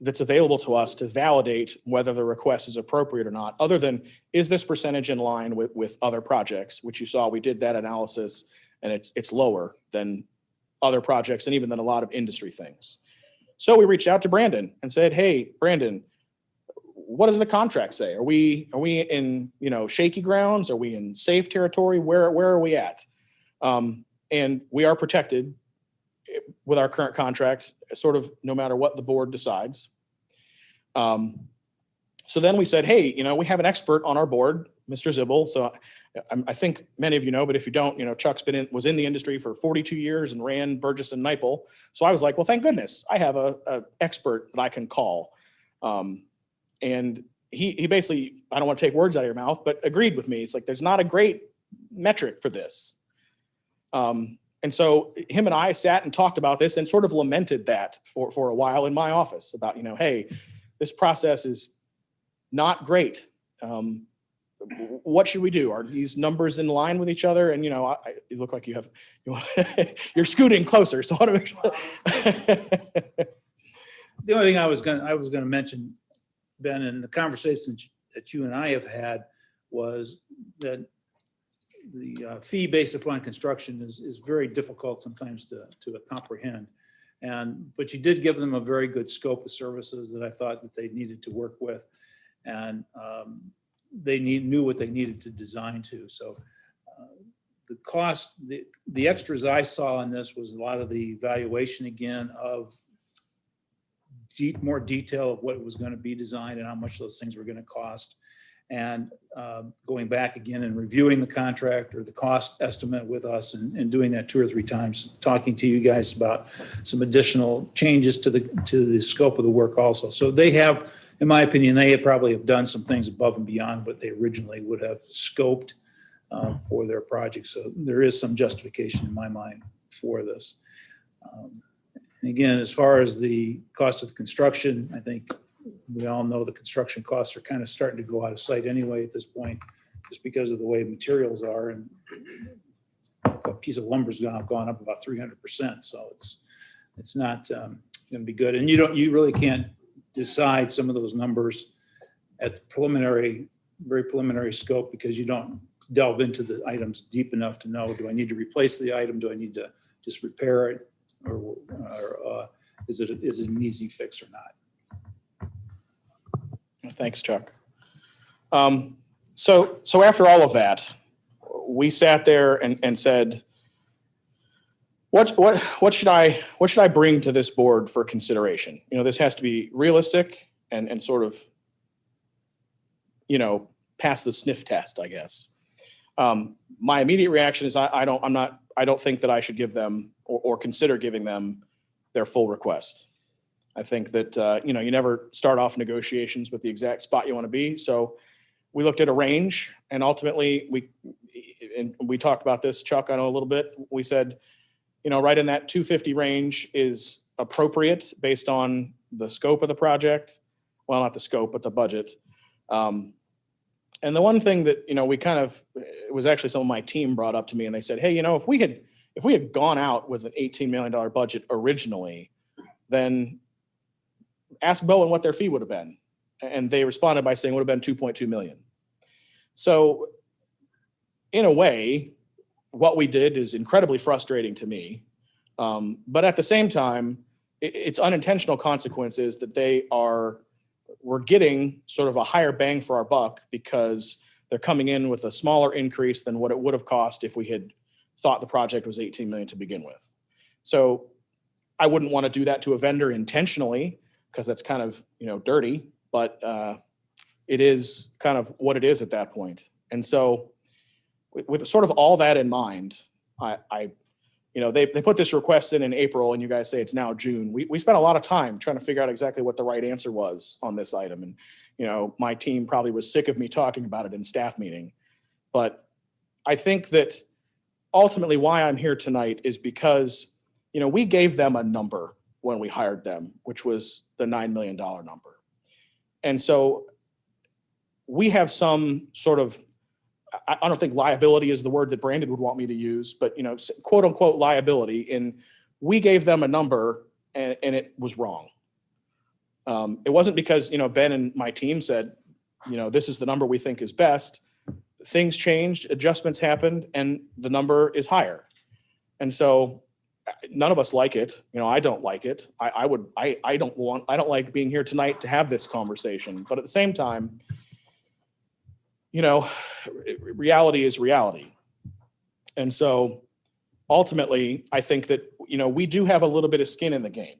that's available to us to validate whether the request is appropriate or not, other than, is this percentage in line with other projects, which you saw, we did that analysis, and it's lower than other projects and even than a lot of industry things. So we reached out to Brandon and said, hey, Brandon, what does the contract say? Are we in, shaky grounds? Are we in safe territory? Where are we at? And we are protected with our current contract, sort of no matter what the board decides. So then we said, hey, we have an expert on our board, Mr. Zibble. So I think many of you know, but if you don't, Chuck's was in the industry for 42 years and ran Burgess and Nyepel. So I was like, well, thank goodness I have a expert that I can call. And he basically, I don't want to take words out of your mouth, but agreed with me. It's like, there's not a great metric for this. And so him and I sat and talked about this and sort of lamented that for a while in my office about, hey, this process is not great. What should we do? Are these numbers in line with each other? And, you look like you're scooting closer. So I want to make sure. The only thing I was going to mention, Ben, in the conversations that you and I have had, was that the fee based upon construction is very difficult sometimes to comprehend. But you did give them a very good scope of services that I thought that they needed to work with, and they knew what they needed to design to. So the cost, the extras I saw in this was a lot of the evaluation again of more detail of what was going to be designed and how much those things were going to cost. And going back again and reviewing the contract or the cost estimate with us and doing that 2 or 3 times, talking to you guys about some additional changes to the scope of the work also. So they have, in my opinion, they probably have done some things above and beyond what they originally would have scoped for their project. So there is some justification in my mind for this. And again, as far as the cost of the construction, I think we all know the construction costs are kind of starting to go out of sight anyway at this point, just because of the way materials are. And a piece of lumber's gone up about 300%. So it's not going to be good. And you really can't decide some of those numbers at the very preliminary scope, because you don't delve into the items deep enough to know, do I need to replace the item? Do I need to just repair it? Or is it an easy fix or not? Thanks, Chuck. So after all of that, we sat there and said, what should I bring to this board for consideration? This has to be realistic and sort of, pass the sniff test, I guess. My immediate reaction is I don't think that I should give them or consider giving them their full request. I think that, you never start off negotiations with the exact spot you want to be. So we looked at a range, and ultimately we talked about this, Chuck, I know a little bit. We said, right in that 250 range is appropriate based on the scope of the project. Well, not the scope, but the budget. And the one thing that, we kind of, it was actually some of my team brought up to me, and they said, hey, if we had gone out with an $18 million budget originally, then ask Bowen what their fee would have been. And they responded by saying it would have been 2.2 million. So in a way, what we did is incredibly frustrating to me. But at the same time, it's unintentional consequences that we're getting sort of a higher bang for our buck, because they're coming in with a smaller increase than what it would have cost if we had thought the project was 18 million to begin with. So I wouldn't want to do that to a vendor intentionally, because that's kind of, dirty, but it is kind of what it is at that point. And so with sort of all that in mind, they put this request in April, and you guys say it's now June. We spent a lot of time trying to figure out exactly what the right answer was on this item. And, my team probably was sick of me talking about it in staff meeting. But I think that ultimately why I'm here tonight is because, we gave them a number when we hired them, which was the $9 million number. And so we have some sort of, I don't think liability is the word that Brandon would want me to use, but, quote unquote liability. And we gave them a number and it was wrong. It wasn't because, Ben and my team said, this is the number we think is best. Things changed, adjustments happened, and the number is higher. And so none of us like it. I don't like it. I don't like being here tonight to have this conversation. But at the same time, reality is reality. And so ultimately, I think that, we do have a little bit of skin in the game.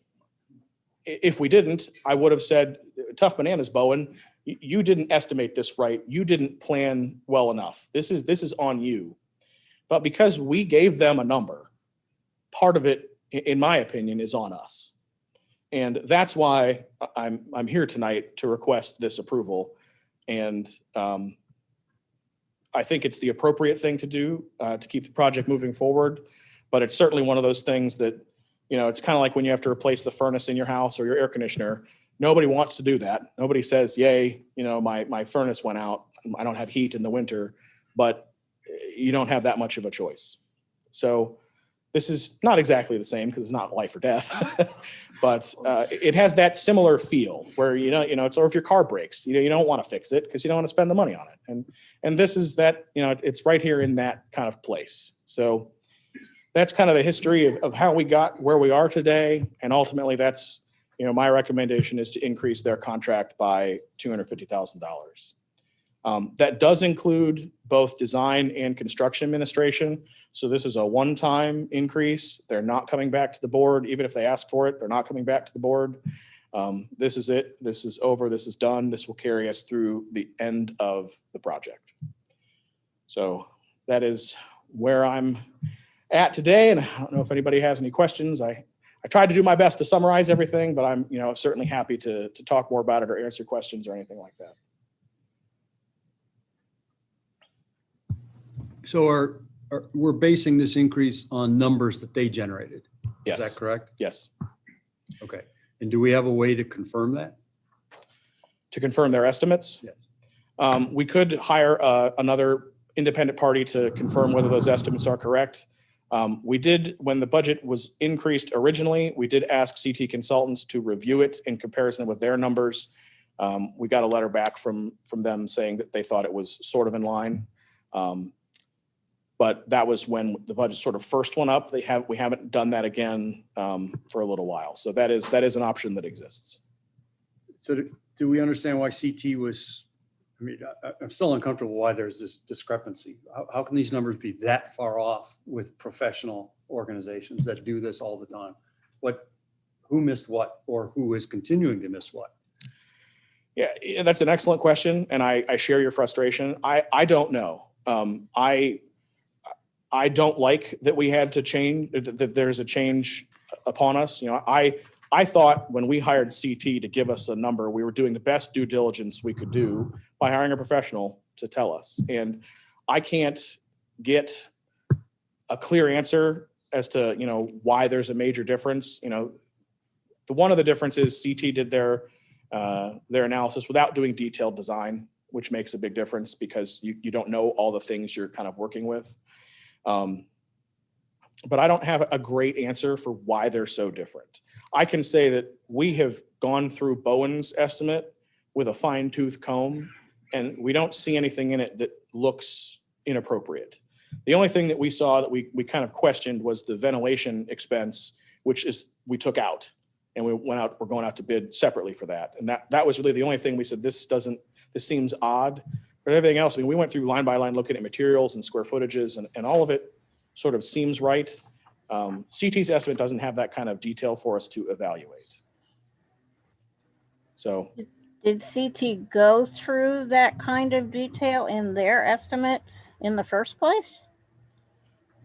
If we didn't, I would have said, tough bananas, Bowen, you didn't estimate this right. You didn't plan well enough. This is on you. But because we gave them a number, part of it, in my opinion, is on us. And that's why I'm here tonight to request this approval. And I think it's the appropriate thing to do to keep the project moving forward. But it's certainly one of those things that, it's kind of like when you have to replace the furnace in your house or your air conditioner. Nobody wants to do that. Nobody says, yay, my furnace went out. I don't have heat in the winter, but you don't have that much of a choice. So this is not exactly the same because it's not life or death, but it has that similar feel where, it's, or if your car breaks, you don't want to fix it because you don't want to spend the money on it. And this is that, it's right here in that kind of place. So that's kind of the history of how we got where we are today. And ultimately that's, my recommendation is to increase their contract by $250,000. That does include both design and construction administration. So this is a one-time increase. They're not coming back to the board. Even if they ask for it, they're not coming back to the board. This is it. This is over. This is done. This will carry us through the end of the project. So that is where I'm at today. And I don't know if anybody has any questions. I tried to do my best to summarize everything, but I'm certainly happy to talk more about it or answer questions or anything like that. So we're basing this increase on numbers that they generated? Yes. Is that correct? Yes. Okay. And do we have a way to confirm that? To confirm their estimates? Yes. We could hire another independent party to confirm whether those estimates are correct. We did, when the budget was increased originally, we did ask CT consultants to review it in comparison with their numbers. We got a letter back from them saying that they thought it was sort of in line. But that was when the budget sort of first went up. We haven't done that again for a little while. So that is an option that exists. So do we understand why CT was, I'm still uncomfortable why there's this discrepancy. How can these numbers be that far off with professional organizations that do this all the time? Who missed what, or who is continuing to miss what? Yeah, that's an excellent question. And I share your frustration. I don't know. I don't like that we had to change, that there's a change upon us. I thought when we hired CT to give us a number, we were doing the best due diligence we could do by hiring a professional to tell us. And I can't get a clear answer as to, why there's a major difference. One of the differences, CT did their analysis without doing detailed design, which makes a big difference because you don't know all the things you're kind of working with. But I don't have a great answer for why they're so different. I can say that we have gone through Bowen's estimate with a fine tooth comb, and we don't see anything in it that looks inappropriate. The only thing that we saw that we kind of questioned was the ventilation expense, which is we took out, and we're going out to bid separately for that. And that was really the only thing we said, this seems odd. But everything else, we went through line by line looking at materials and square footages, and all of it sort of seems right. CT's estimate doesn't have that kind of detail for us to evaluate. So. Did CT go through that kind of detail in their estimate in the first place?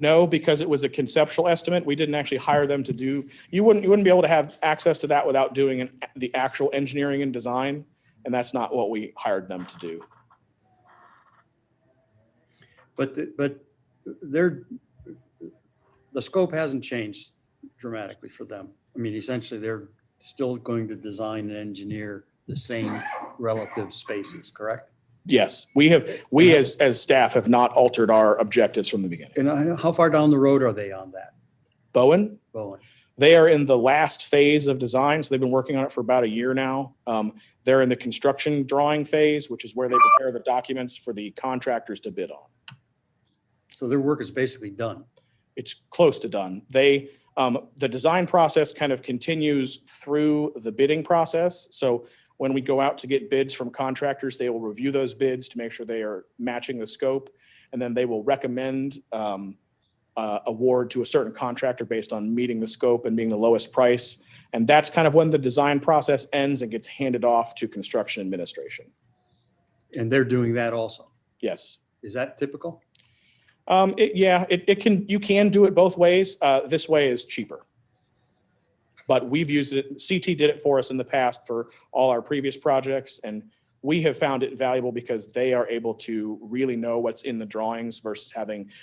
No, because it was a conceptual estimate. We didn't actually hire them to do, you wouldn't be able to have access to that without doing the actual engineering and design. and that's not what we hired them to do. But the scope hasn't changed dramatically for them. I mean, essentially, they're still going to design and engineer the same relative spaces, correct? Yes, we as staff have not altered our objectives from the beginning. And how far down the road are they on that? Bowen, Bowen? they are in the last phase of design, so they've been working on it for about a year now. They're in the construction drawing phase, which is where they prepare the documents for the contractors to bid on. So their work is basically done. It's close to done. The design process kind of continues through the bidding process. So when we go out to get bids from contractors, they will review those bids to make sure they are matching the scope. And then they will recommend award to a certain contractor based on meeting the scope and being the lowest price. And that's kind of when the design process ends and gets handed off to construction administration. And they're doing that also. Yes. Is that typical? You can do it both ways. This way is cheaper. But we've used it, CT did it for us in the past for all our previous projects, and we have found it valuable because they are able to really know what's in the drawings versus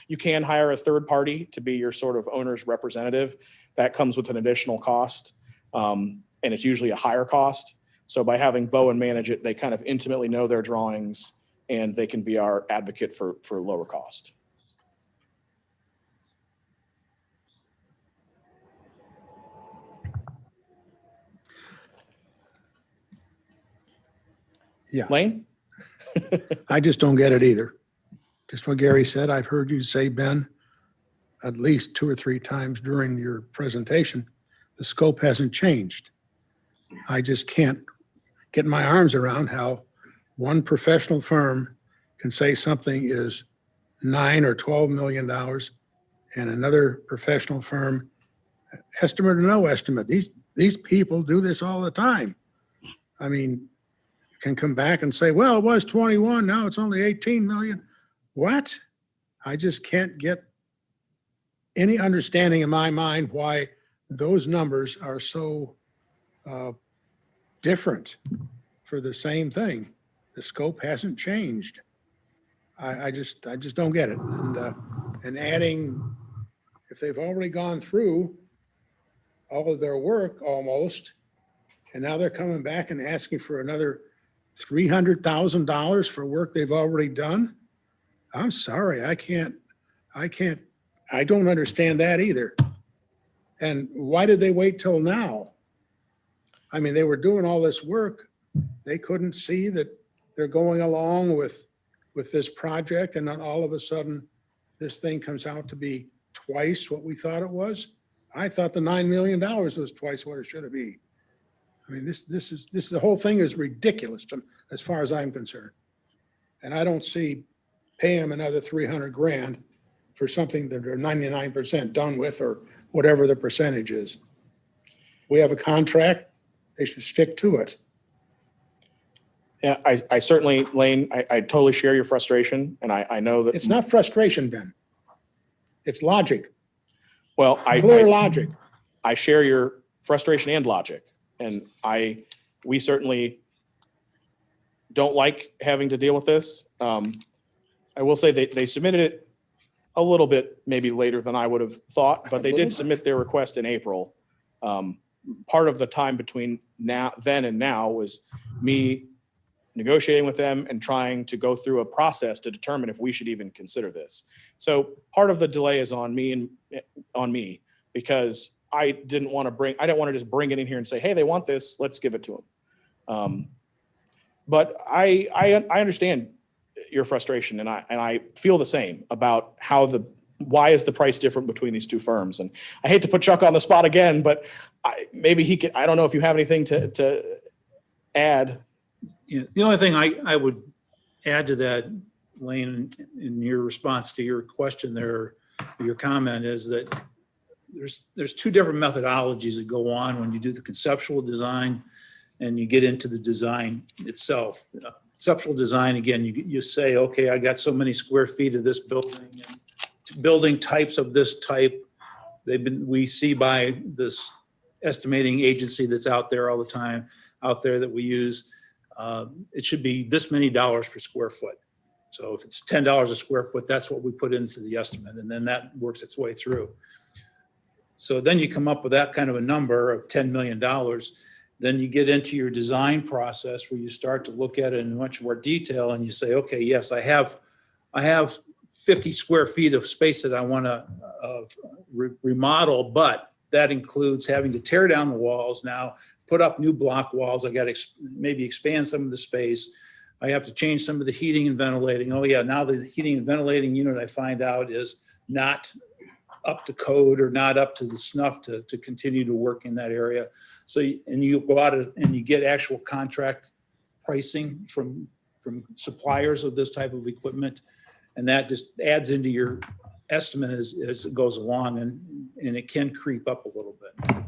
you can hire a third party to be your sort of owner's representative. That comes with an additional cost, and it's usually a higher cost. So by having Bowen manage it, they kind of intimately know their drawings, and they can be our advocate for lower cost. Yeah. Lane? I just don't get it either. Just what Gary said, I've heard you say, Ben, at least 2 or 3 times during your presentation, the scope hasn't changed. I just can't get my arms around how one professional firm can say something is $9 or $12 million and another professional firm, estimate or no estimate. These people do this all the time. I mean, can come back and say, well, it was 21, now it's only 18 million. What? I just can't get any understanding in my mind why those numbers are so different for the same thing. The scope hasn't changed. I just don't get it. And adding, if they've already gone through all of their work almost, and now they're coming back and asking for another $300,000 for work they've already done. I'm sorry, I don't understand that either. And why did they wait till now? I mean, they were doing all this work. They couldn't see that they're going along with this project, and then all of a sudden, this thing comes out to be twice what we thought it was. I thought the $9 million was twice what it should have been. I mean, the whole thing is ridiculous as far as I'm concerned. And I don't see pay them another 300 grand for something that they're 99% done with, or whatever the percentage is. We have a contract, they should stick to it. Yeah, I certainly, Lane, I totally share your frustration, and I know that. It's not frustration, Ben. It's logic, Well, clear logic. I share your frustration and logic. And we certainly don't like having to deal with this. I will say they submitted it a little bit maybe later than I would have thought, but they did submit their request in April. Part of the time between then and now was me negotiating with them and trying to go through a process to determine if we should even consider this. So part of the delay is on me because I didn't want to just bring it in here and say, hey, they want this, let's give it to them. But I understand your frustration, and I feel the same about why is the price different between these two firms? And I hate to put Chuck on the spot again, but maybe he could, I don't know if you have anything to add. Yeah, the only thing I would add to that, Lane, in your response to your question there, your comment, is that there's 2 different methodologies that go on when you do the conceptual design and you get into the design itself. Conceptual design, again, you say, okay, I got so many square feet of this building, and building types of this type. We see by this estimating agency that's out there all the time, out there that we use. it should be this many dollars per square foot. So if it's $10 a square foot, that's what we put into the estimate, and then that works its way through. So then you come up with that kind of a number of $10 million. Then you get into your design process where you start to look at it in much more detail, and you say, okay, yes, I have 50 square feet of space that I want to remodel, but that includes having to tear down the walls now, put up new block walls. I got to maybe expand some of the space. I have to change some of the heating and ventilating. Oh yeah, now the heating and ventilating unit I find out is not up to code or not up to the snuff to continue to work in that area. So, and you go out and you get actual contract pricing from suppliers of this type of equipment. And that just adds into your estimate as it goes along, and it can creep up a little bit.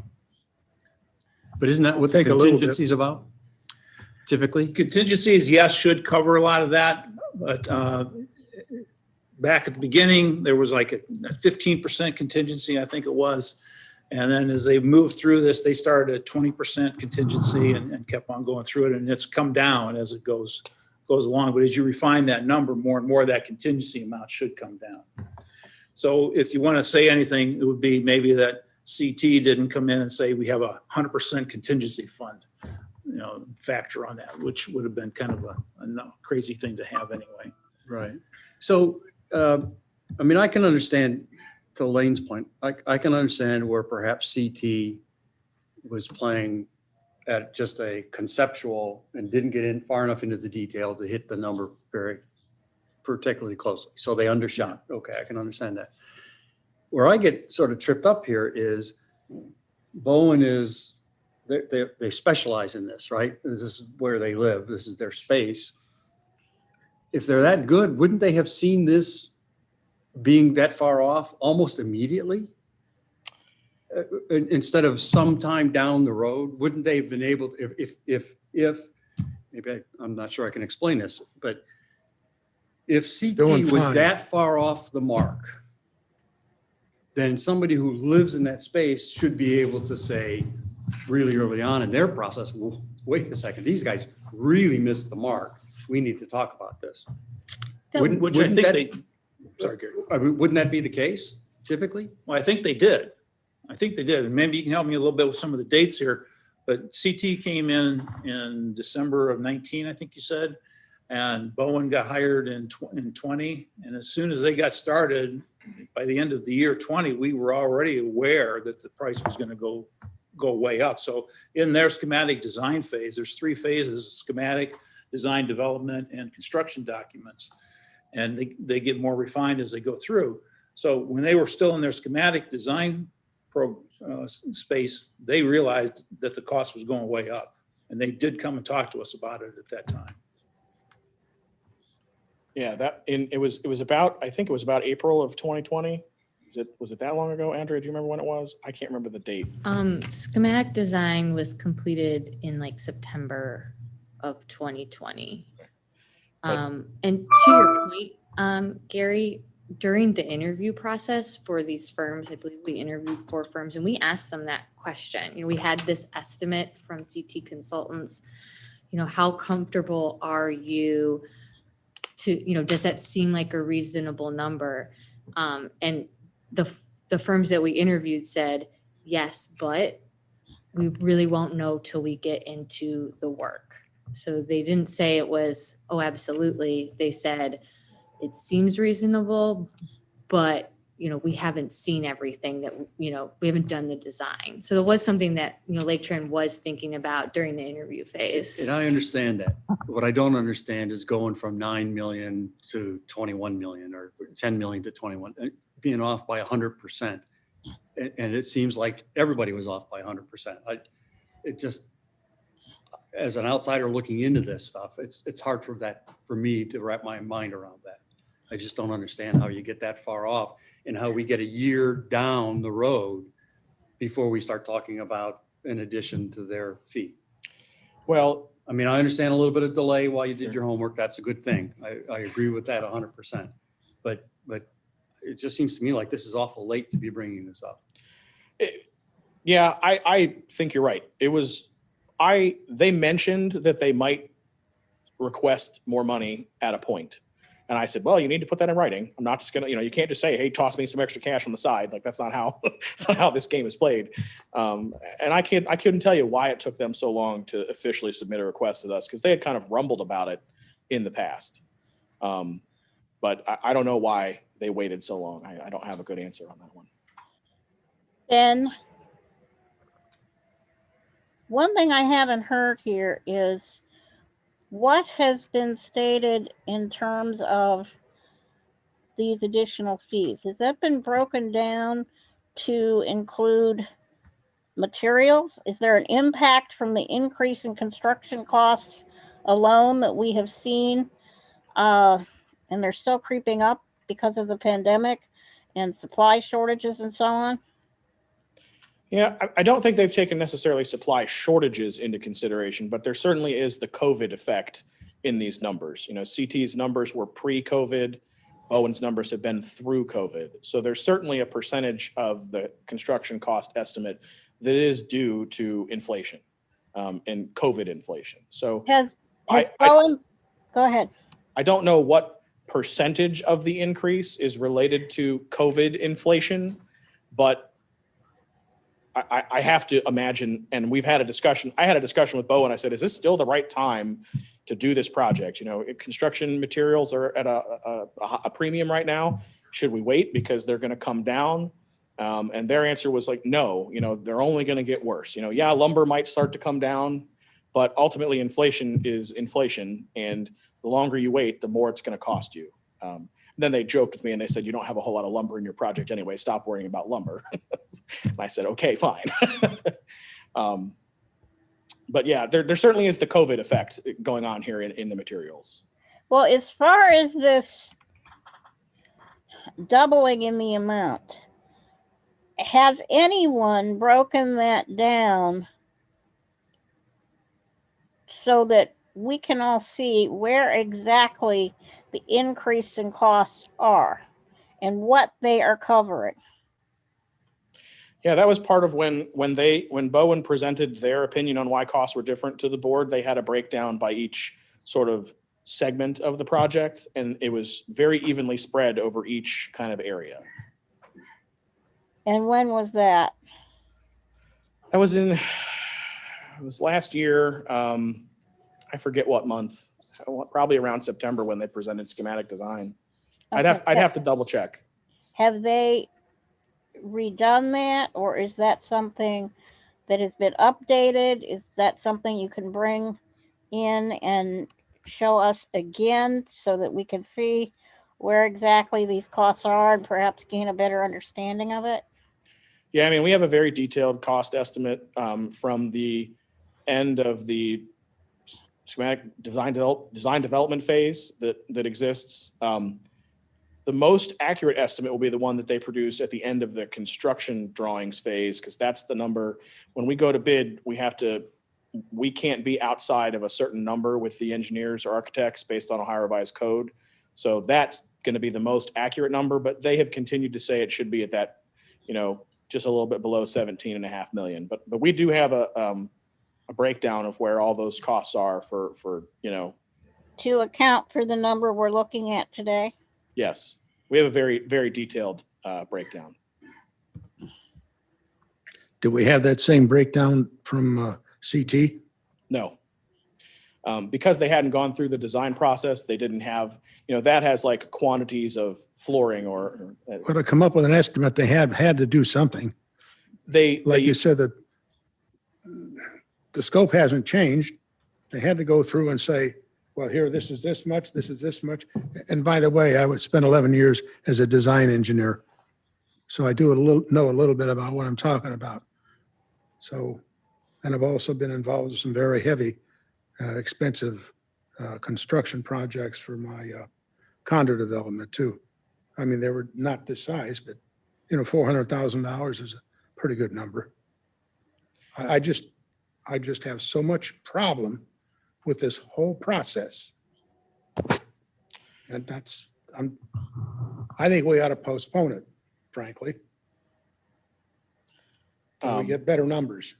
But isn't that what the Take a little bit. contingency is about? Typically? Contingencies, yes, should cover a lot of that, but back at the beginning, there was like a 15% contingency, I think it was. And then as they moved through this, they started at 20% contingency and kept on going through it, and it's come down as it goes along. But as you refine that number, more and more that contingency amount should come down. So if you want to say anything, it would be maybe that CT didn't come in and say we have a 100% contingency fund, factor on that, which would have been kind of a crazy thing to have anyway. Right. So, I can understand, to Lane's point, I can understand where perhaps CT was playing at just a conceptual and didn't get in far enough into the detail to hit the number very particularly closely. So they undershot. Okay, I can understand that. Where I get sort of tripped up here is Bowen they specialize in this, right? This is where they live. This is their space. If they're that good, wouldn't they have seen this being that far off almost immediately? Instead of sometime down the road, wouldn't they have been able to, if maybe I'm not sure I can explain this, but if CT was that far off the mark, then somebody who lives in that space should be able to say really early on in their process, well, wait a second, these guys really missed the mark. We need to talk about this. Wouldn't that be the case typically? Well, I think they did. And maybe you can help me a little bit with some of the dates here, but CT came in December of 19, I think you said, and Bowen got hired in 20. And as soon as they got started, by the end of the year 20, we were already aware that the price was going to go way up. So in their schematic design phase, there's 3 phases: schematic, design development, and construction documents. And they get more refined as they go through. So when they were still in their schematic design space, they realized that the cost was going way up. And they did come and talk to us about it at that time. Yeah, it was about, I think it was about April of 2020. Was it that long ago? Andrea, do you remember when it was? I can't remember the date. Schematic design was completed in like September of 2020. And to your point, Gary, during the interview process for these firms, I believe we interviewed 4 firms and we asked them that question. We had this estimate from CT consultants, how comfortable are you to, does that seem like a reasonable number? And the firms that we interviewed said, yes, but we really won't know till we get into the work. So they didn't say it was, oh, absolutely. They said, it seems reasonable, but, we haven't seen everything that, we haven't done the design. So there was something that, Laketran was thinking about during the interview phase. And I understand that. What I don't understand is going from 9 million to 21 million or 10 million to 21, being off by 100%. And it seems like everybody was off by 100%. It just, as an outsider looking into this stuff, it's hard for me to wrap my mind around that. I just don't understand how you get that far off and how we get a year down the road before we start talking about an addition to their fee. Well, I understand a little bit of delay while you did your homework. That's a good thing. I agree with that 100%. But it just seems to me like this is awful late to be bringing this up. Yeah, I think you're right. They mentioned that they might request more money at a point. And I said, well, you need to put that in writing. I'm not just gonna, you can't just say, hey, toss me some extra cash on the side. Like, that's not how, that's not how this game is played. And I couldn't tell you why it took them so long to officially submit a request to us, because they had kind of rumbled about it in the past. But I don't know why they waited so long. I don't have a good answer on that one. Then, one thing I haven't heard here is what has been stated in terms of these additional fees. Has that been broken down to include materials? Is there an impact from the increase in construction costs alone that we have seen? And they're still creeping up because of the pandemic and supply shortages and so on? Yeah, I don't think they've taken necessarily supply shortages into consideration, but there certainly is the COVID effect in these numbers. CT's numbers were pre-COVID. Bowen's numbers have been through COVID. So there's certainly a percentage of the construction cost estimate that is due to inflation and COVID inflation. So Has Bowen, go ahead. I don't know what percentage of the increase is related to COVID inflation, but I have to imagine, and we've had a discussion. I had a discussion with Bo and I said, is this still the right time to do this project? Construction materials are at a premium right now. Should we wait because they're going to come down? And their answer was like, no, they're only going to get worse. Yeah, lumber might start to come down, but ultimately inflation is inflation. And the longer you wait, the more it's going to cost you. Then they joked with me and they said, you don't have a whole lot of lumber in your project anyway. Stop worrying about lumber. And I said, okay, fine. But yeah, there certainly is the COVID effect going on here in the materials. Well, as far as this doubling in the amount, has anyone broken that down so that we can all see where exactly the increase in costs are and what they are covering? Yeah, that was part of when Bowen presented their opinion on why costs were different to the board. They had a breakdown by each sort of segment of the project, and it was very evenly spread over each kind of area. And when was that? That was it was last year. I forget what month, probably around September when they presented schematic design. Okay. I'd have to double check. Have they redone that, or is that something that has been updated? Is that something you can bring in and show us again so that we can see where exactly these costs are and perhaps gain a better understanding of it? Yeah, I mean, we have a very detailed cost estimate from the end of the schematic design development phase that exists. The most accurate estimate will be the one that they produce at the end of the construction drawings phase, because that's the number. When we go to bid, we can't be outside of a certain number with the engineers or architects based on Ohio Revised Code. So that's going to be the most accurate number, but they have continued to say it should be at that, just a little bit below 17.5 million. But we do have a breakdown of where all those costs are for To account for the number we're looking at today? Yes, we have a very, very detailed breakdown. Do we have that same breakdown from CT? No. Because they hadn't gone through the design process, they didn't have, that has like quantities of flooring or. Well, to come up with an estimate, they had to do something. Like you said, that the scope hasn't changed. They had to go through and say, well, here, this is this much, this is this much. And by the way, I would spend 11 years as a design engineer. So I do know a little bit about what I'm talking about. So, and I've also been involved in some very heavy, expensive construction projects for my condo development too. I mean, they were not this size, but $400,000 is a pretty good number. I just have so much problem with this whole process. And I think we ought to postpone it, frankly. Till we get better numbers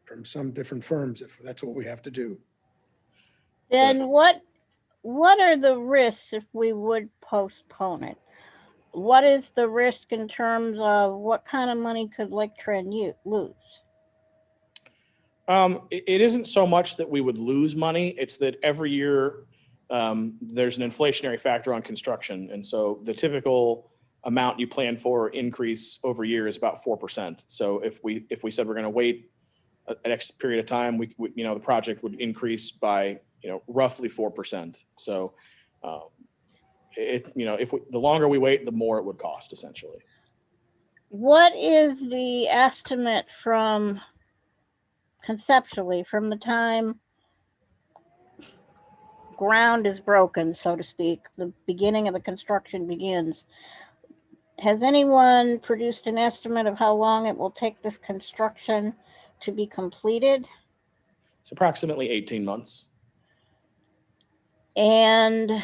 from some different firms, if that's what we have to do. Then what are the risks if we would postpone it? What is the risk in terms of what kind of money could Laketran lose? It isn't so much that we would lose money, it's that every year there's an inflationary factor on construction. And so the typical amount you plan for increase over year is about 4%. So if we said we're going to wait an X period of time, we the project would increase by, roughly 4%. So the longer we wait, the more it would cost essentially. What is the estimate from conceptually from the time ground is broken, so to speak, the beginning of the construction begins? Has anyone produced an estimate of how long it will take this construction to be completed? It's approximately 18 months. And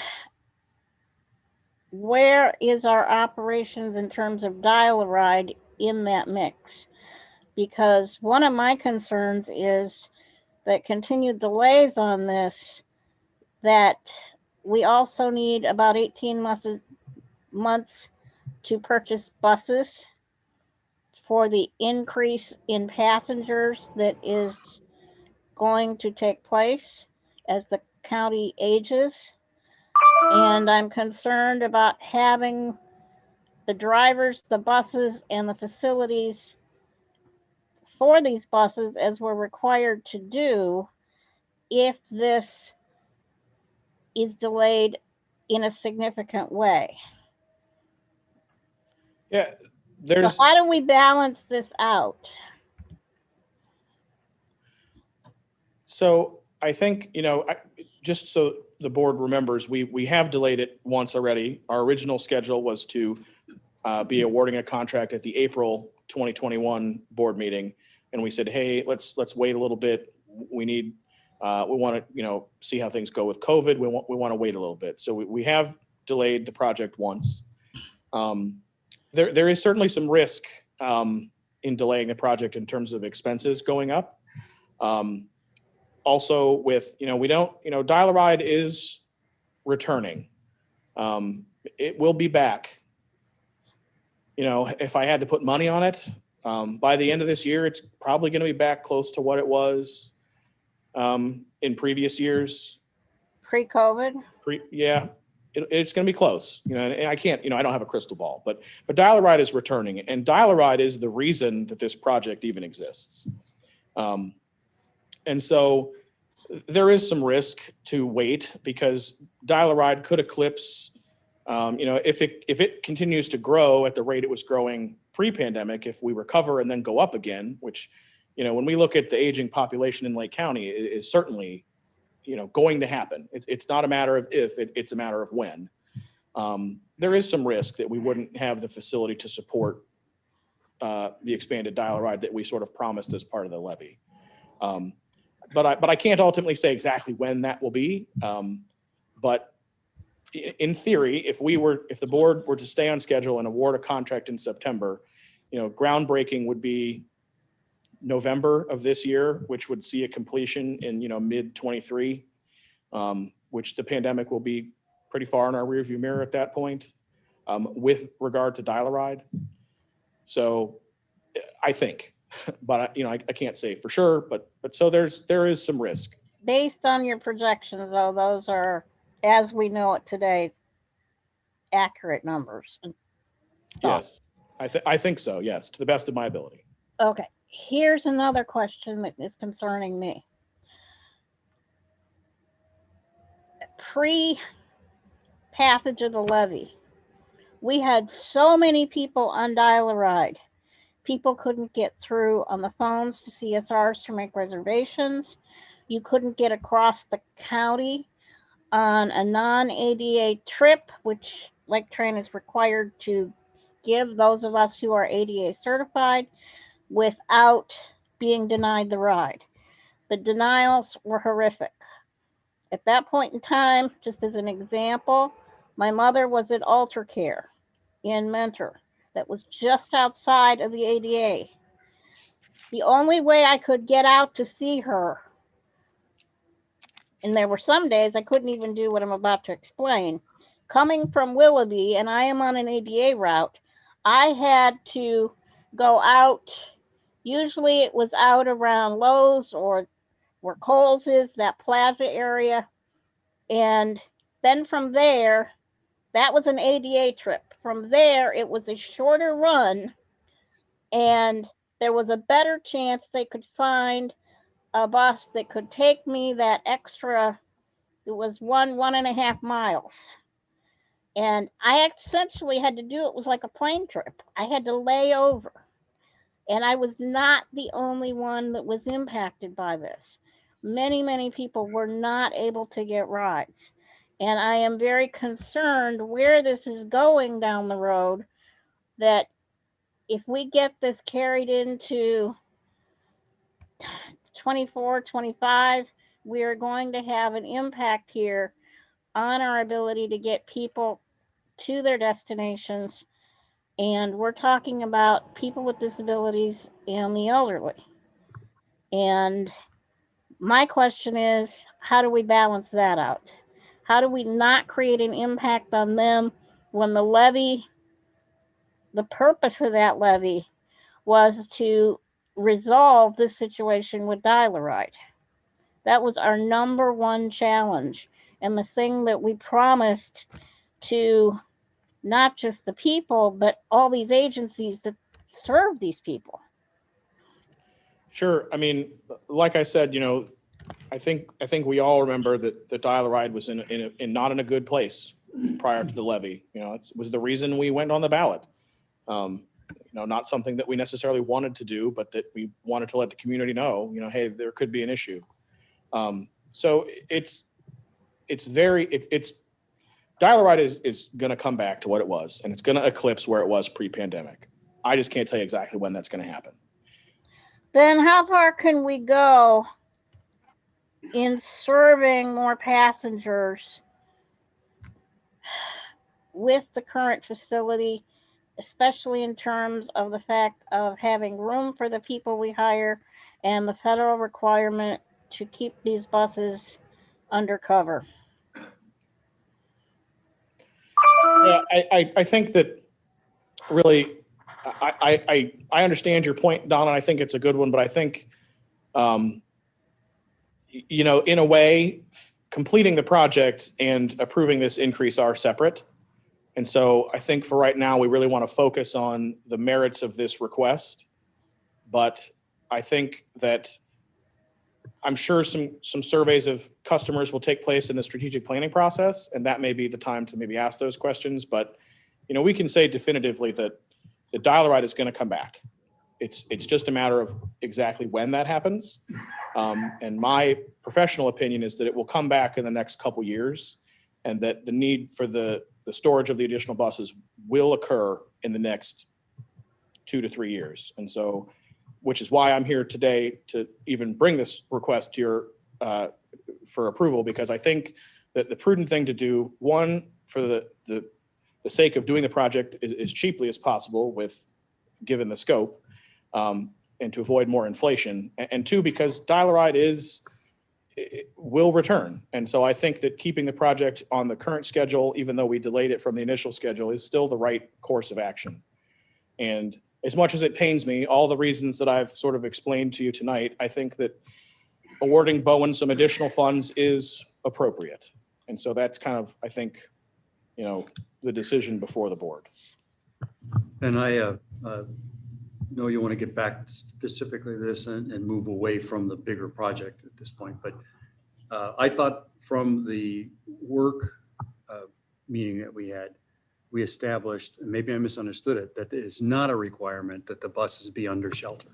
where is our operations in terms of dial-a-ride in that mix? Because one of my concerns is that continued delays on this, that we also need about 18 months to purchase buses for the increase in passengers that is going to take place as the county ages. And I'm concerned about having the drivers, the buses, and the facilities for these buses as we're required to do if this is delayed in a significant way. Yeah, So how do we balance this out? So I think, just so the board remembers, we have delayed it once already. Our original schedule was to be awarding a contract at the April 2021 board meeting. And we said, hey, let's wait a little bit. We want to, see how things go with COVID. We want to wait a little bit. So we have delayed the project once. There is certainly some risk in delaying the project in terms of expenses going up. Also with, dial-a-ride is returning. It will be back. If I had to put money on it, by the end of this year, it's probably going to be back close to what it was in previous years. Pre-COVID? Yeah, it's going to be close. And I can't, I don't have a crystal ball, but dial-a-ride is returning, and dial-a-ride is the reason that this project even exists. And so there is some risk to wait because dial-a-ride could eclipse, if it continues to grow at the rate it was growing pre-pandemic, if we recover and then go up again, which, when we look at the aging population in Lake County, is certainly, going to happen. It's not a matter of if, it's a matter of when. There is some risk that we wouldn't have the facility to support the expanded dial-a-ride that we sort of promised as part of the levy. But I can't ultimately say exactly when that will be. But in theory, if the board were to stay on schedule and award a contract in September, groundbreaking would be November of this year, which would see a completion in, mid 23, which the pandemic will be pretty far in our rearview mirror at that point, with regard to dial-a-ride. So I think, but I can't say for sure, but so there is some risk. Based on your projections, though, those are, as we know it today, accurate numbers. Yes, I think so. Yes, to the best of my ability. Okay, here's another question that is concerning me. Pre-passage of the levy, we had so many people on dial-a-ride. People couldn't get through on the phones to CSRs to make reservations. You couldn't get across the county on a non-ADA trip, which Laketran is required to give those of us who are ADA certified, without being denied the ride. The denials were horrific. At that point in time, just as an example, my mother was at Alter Care in Mentor that was just outside of the ADA. The only way I could get out to see her and there were some days I couldn't even do what I'm about to explain. Coming from Willoughby, and I am on an ADA route, I had to go out. Usually it was out around Lowe's or where Kohl's is, that plaza area. And then from there, that was an ADA trip. From there, it was a shorter run, and there was a better chance they could find a bus that could take me that extra, it was 1.5 miles. And I essentially had to do it was like a plane trip. I had to lay over. And I was not the only one that was impacted by this. Many, many people were not able to get rides. And I am very concerned where this is going down the road, that if we get this carried into 24, 25, we are going to have an impact here on our ability to get people to their destinations. And we're talking about people with disabilities and the elderly. And my question is, how do we balance that out? How do we not create an impact on them when the levy, the purpose of that levy was to resolve this situation with dial-a-ride? That was our number one challenge, and the thing that we promised to not just the people, but all these agencies that serve these people. Sure. I mean, like I said, I think we all remember that the dial-a-ride was not in a good place prior to the levy. It was the reason we went on the ballot. Not something that we necessarily wanted to do, but that we wanted to let the community know, hey, there could be an issue. So it's dial-a-ride is going to come back to what it was, and it's going to eclipse where it was pre-pandemic. I just can't tell you exactly when that's going to happen. Then how far can we go in serving more passengers with the current facility, especially in terms of the fact of having room for the people we hire and the federal requirement to keep these buses undercover? Yeah, I think that really, I understand your point, Donna. I think it's a good one, but I think, in a way, completing the project and approving this increase are separate. And so I think for right now, we really want to focus on the merits of this request. But I think that I'm sure some surveys of customers will take place in the strategic planning process, and that may be the time to maybe ask those questions. But, we can say definitively that the dial-a-ride is going to come back. It's just a matter of exactly when that happens. And my professional opinion is that it will come back in the next couple years, and that the need for the storage of the additional buses will occur in the next 2 to 3 years. And so, which is why I'm here today to even bring this request to your for approval, because I think that the prudent thing to do, one, for the sake of doing the project as cheaply as possible given the scope, and to avoid more inflation, and two, because dial-a-ride will return. And so I think that keeping the project on the current schedule, even though we delayed it from the initial schedule, is still the right course of action. And as much as it pains me, all the reasons that I've sort of explained to you tonight, I think that awarding Bowen some additional funds is appropriate. And so that's kind of, I think, the decision before the board. And I know you want to get back specifically to this and move away from the bigger project at this point, but I thought from the work meeting that we had, we established, and maybe I misunderstood it, that it is not a requirement that the buses be under shelter.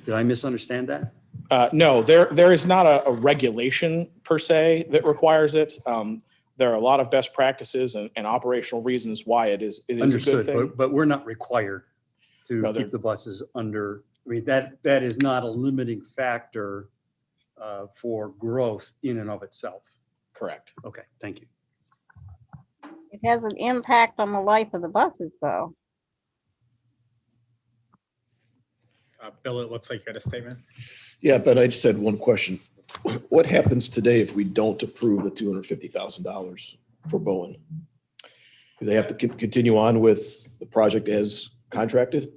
Did I misunderstand that? No, there is not a regulation per se that requires it. There are a lot of best practices and operational reasons why it is a good thing. But we're not required to keep the buses under. I mean, that is not a limiting factor for growth in and of itself. Correct. Okay, thank you. It has an impact on the life of the buses, though. Bill, it looks like you had a statement. Yeah, but I just had one question. What happens today if we don't approve the $250,000 for Bowen? Do they have to continue on with the project as contracted?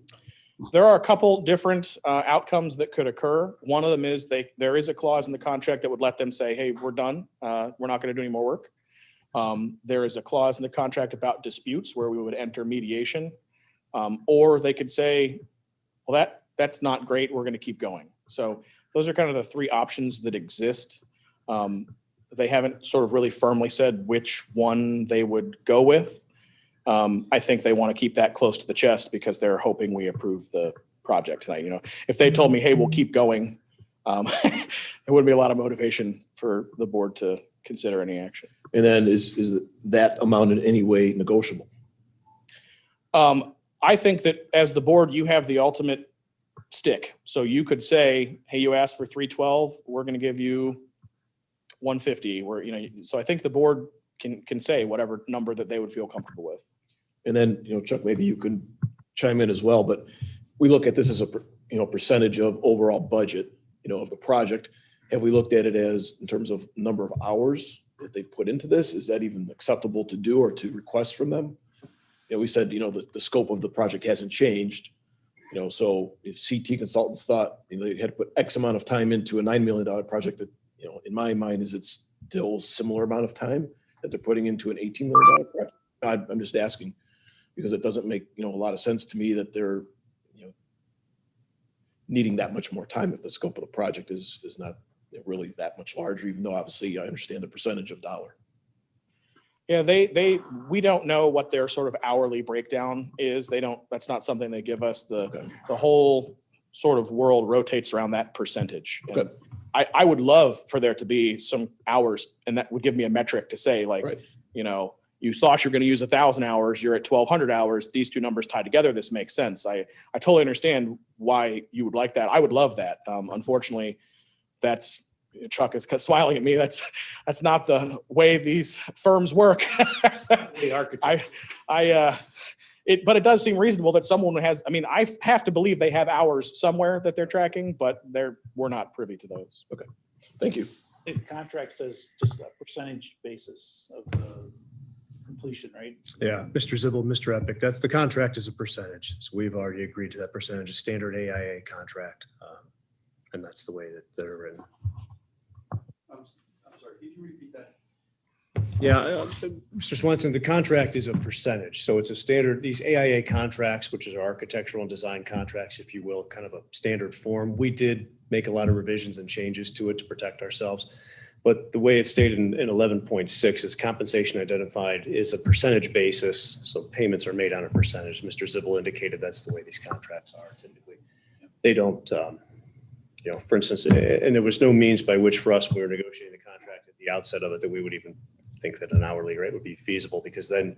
There are a couple different outcomes that could occur. One of them is there is a clause in the contract that would let them say, hey, we're done. We're not going to do any more work. There is a clause in the contract about disputes where we would enter mediation. Or they could say, well, that's not great. We're going to keep going. So those are kind of the three options that exist. They haven't sort of really firmly said which one they would go with. I think they want to keep that close to the chest because they're hoping we approve the project tonight. You know, if they told me, hey, we'll keep going, there wouldn't be a lot of motivation for the board to consider any action. And then is that amount in any way negotiable? I think that as the board, you have the ultimate stick. So you could say, hey, you asked for 312, we're going to give you 150. So I think the board can say whatever number that they would feel comfortable with. And then, Chuck, maybe you can chime in as well, but we look at this as a percentage of overall budget, of the project. Have we looked at it as in terms of number of hours that they've put into this? Is that even acceptable to do or to request from them? We said, the scope of the project hasn't changed. So if CT consultants thought they had to put X amount of time into a $9 million project that, in my mind, is it's still a similar amount of time that they're putting into an $18 million project? I'm just asking because it doesn't make, a lot of sense to me that they're, needing that much more time if the scope of the project is not really that much larger, even though obviously I understand the percentage of dollar. Yeah, we don't know what their sort of hourly breakdown is. That's not something they give us. The whole sort of world rotates around that percentage. Okay. I would love for there to be some hours, and that would give me a metric to say, like, Right. You thought you're going to use 1,000 hours, you're at 1,200 hours. These two numbers tied together, this makes sense. I totally understand why you would like that. I would love that. Unfortunately, Chuck is smiling at me. That's not the way these firms work. The architect. But it does seem reasonable that someone has. I mean, I have to believe they have hours somewhere that they're tracking, but we're not privy to those. Okay, thank you. The contract says just a percentage basis of the completion, right? Yeah, Mr. Zibble, Mr. Epic, that's the contract is a percentage. So we've already agreed to that percentage, a standard AIA contract. And that's the way that they're written. I'm sorry, could you repeat that? Yeah, Mr. Swenson, the contract is a percentage. So it's a standard, these AIA contracts, which is our architectural and design contracts, if you will, kind of a standard form. We did make a lot of revisions and changes to it to protect ourselves. But the way it's stated in 11.6 is compensation identified is a percentage basis. So payments are made on a percentage. Mr. Zibble indicated that's the way these contracts are typically. They don't, for instance, and there was no means by which for us, when we were negotiating the contract at the outset of it, that we would even think that an hourly rate would be feasible, because then,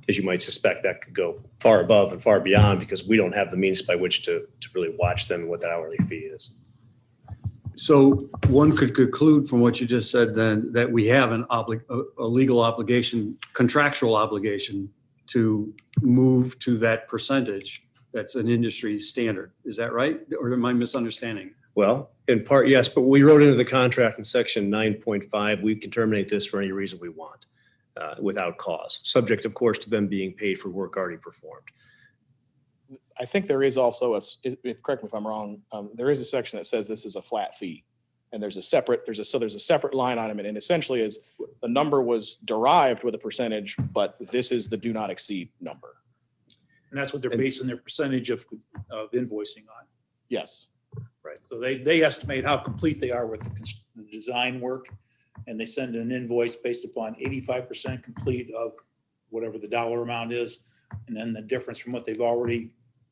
as you might suspect, that could go far above and far beyond, because we don't have the means by which to really watch them and what that hourly fee is. So one could conclude from what you just said then that we have a legal obligation, contractual obligation to move to that percentage. That's an industry standard. Is that right? Or am I misunderstanding? Well, in part, yes, but we wrote into the contract in section 9.5, we can terminate this for any reason we want without cause, subject, of course, to them being paid for work already performed. I think there is also correct me if I'm wrong, there is a section that says this is a flat fee. And there's a separate line item, and essentially is the number was derived with a percentage, but this is the do not exceed number. And that's what they're basing their percentage of invoicing on. Yes. Right. So they estimate how complete they are with the design work, and they send an invoice based upon 85% complete of whatever the dollar amount is. And then the difference from what they've already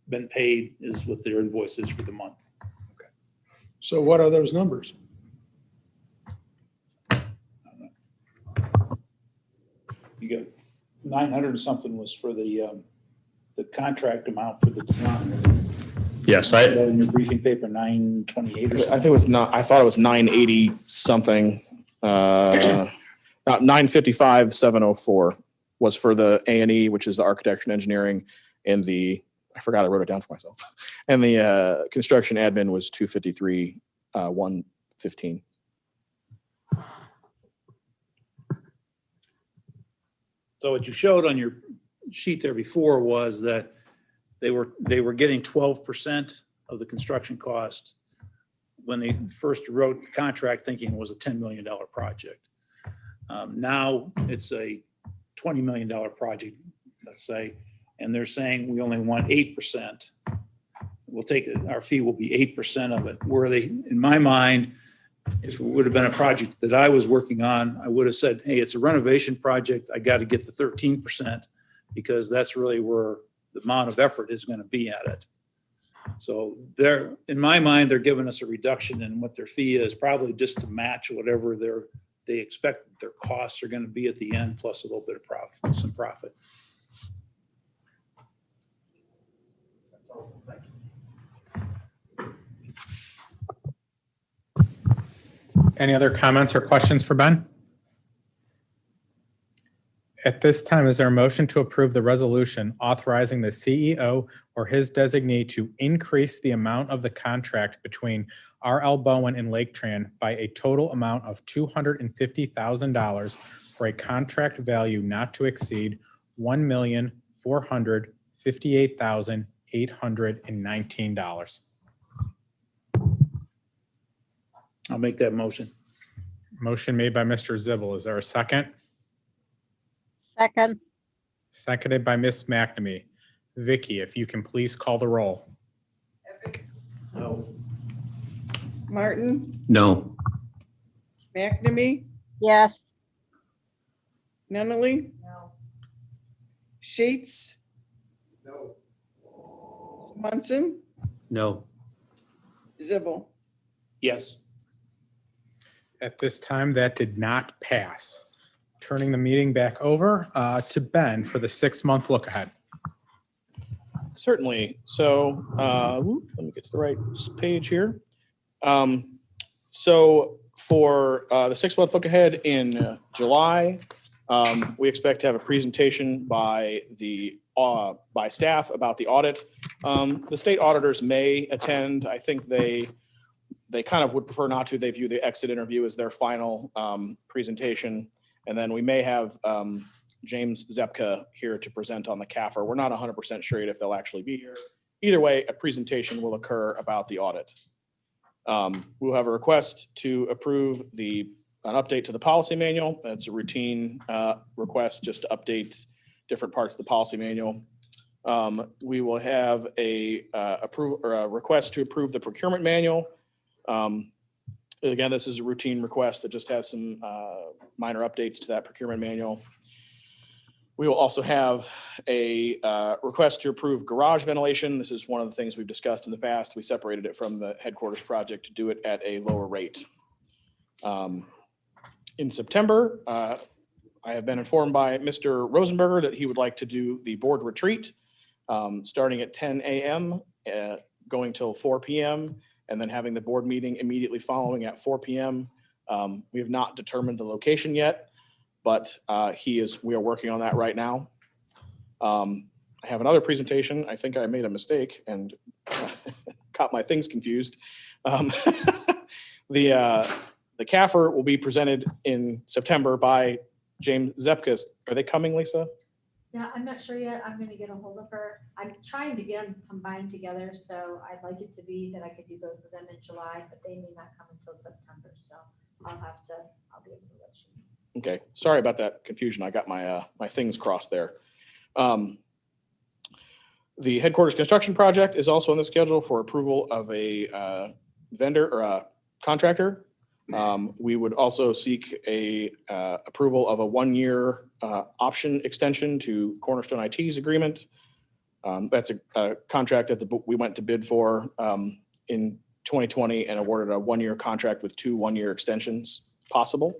been paid is what their invoice is for the month. Okay. So what are those numbers? You got 900 and something was for the contract amount for the design. Yes, In your briefing paper, 928 or something. I think it was not, I thought it was 980 something. Not 955,704 was for the A&E, which is the architecture and engineering, and I forgot I wrote it down for myself. And the construction admin was 253,130. 15. So what you showed on your sheet there before was that they were getting 12% of the construction cost when they first wrote the contract, thinking it was a $10 million project. Now it's a $20 million project, let's say, and they're saying we only want 8%. We'll take it, our fee will be 8% of it. Where they, in my mind, if it would have been a project that I was working on, I would have said, hey, it's a renovation project. I got to get the 13% because that's really where the amount of effort is going to be at it. So they're, in my mind, they're giving us a reduction in what their fee is, probably just to match whatever they expect that their costs are going to be at the end, plus a little bit of profit, some profit. Any other comments or questions for Ben? At this time, is there a motion to approve the resolution authorizing the CEO or his designee to increase the amount of the contract between R.L. Bowen and Laketran by a total amount of $250,000 for a contract value not to exceed $1,458,819? I'll make that motion. Motion made by Mr. Zibble. Is there a second? Second. Seconded by Ms. McNamee. Vicky, if you can please call the roll. No. Martin, No. McNamee, Yes. Nunley. Sheets, No. Munson, No. Zibble. Yes. At this time, that did not pass. Turning the meeting back over to Ben for the 6-month look ahead. Certainly. So let me get to the right page here. So for the 6-month look ahead in July, we expect to have a presentation by staff about the audit. The state auditors may attend. I think they kind of would prefer not to. They view the exit interview as their final presentation. And then we may have James Zepka here to present on the CAFR. We're not 100% sure yet if they'll actually be here. Either way, a presentation will occur about the audit. We'll have a request to approve an update to the policy manual. That's a routine request just to update different parts of the policy manual. We will have a request to approve the procurement manual. Again, this is a routine request that just has some minor updates to that procurement manual. We will also have a request to approve garage ventilation. This is one of the things we've discussed in the past. We separated it from the headquarters project to do it at a lower rate. In September, I have been informed by Mr. Rosenberger that he would like to do the board retreat starting at 10 a.m., going till 4 p.m., and then having the board meeting immediately following at 4 p.m. We have not determined the location yet, but we are working on that right now. I have another presentation. I think I made a mistake and got my things confused. The CAFR will be presented in September by James Zepka. Are they coming, Lisa? Yeah, I'm not sure yet. I'm gonna get a hold of her. I'm trying to get them combined together, so I'd like it to be that I could do both of them in July, but they may not come until September, so I'll be able to let you know. Okay, sorry about that confusion. I got my my things crossed there. The headquarters construction project is also on the schedule for approval of a vendor or a contractor. We would also seek a approval of a 1-year option extension to Cornerstone IT's agreement. That's a contract that we went to bid for in 2020 and awarded a 1-year contract with 2 1-year extensions possible.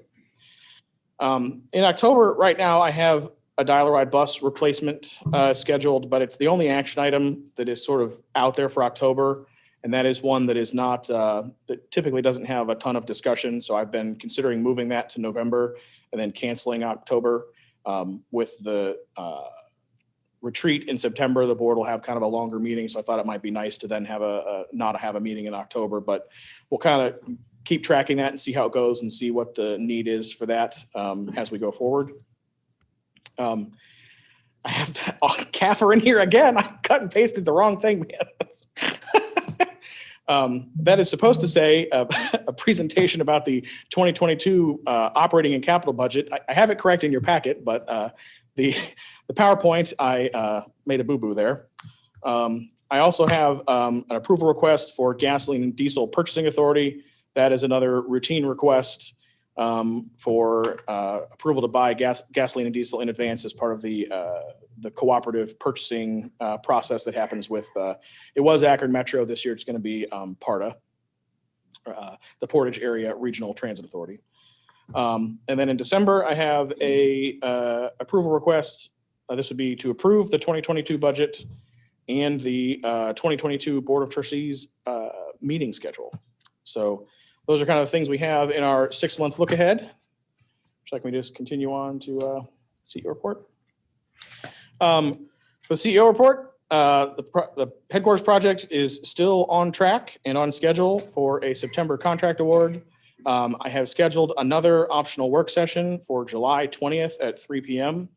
In October, right now, I have a dial-a-ride bus replacement scheduled, but it's the only action item that is sort of out there for October. And that is one that is not, that typically doesn't have a ton of discussion. So I've been considering moving that to November and then canceling October. With the retreat in September, the board will have kind of a longer meeting. So I thought it might be nice to then have not have a meeting in October, but we'll kind of keep tracking that and see how it goes and see what the need is for that as we go forward. I have CAFR in here again. I cut and pasted the wrong thing. That is supposed to say a presentation about the 2022 operating and capital budget. I have it correct in your packet, but the PowerPoint, I made a boo-boo there. I also have an approval request for gasoline and diesel purchasing authority. That is another routine request for approval to buy gasoline and diesel in advance as part of the cooperative purchasing process that happens with, it was Akron Metro. This year it's going to be PARTA, the Portage Area Regional Transit Authority. And then in December, I have a approval request. This would be to approve the 2022 budget and the 2022 Board of Trustees meeting schedule. So those are kind of the things we have in our 6-month look ahead. Would you like me to just continue on to CEO report? For the CEO report, the headquarters project is still on track and on schedule for a September contract award. I have scheduled another optional work session for July 20th at 3 p.m.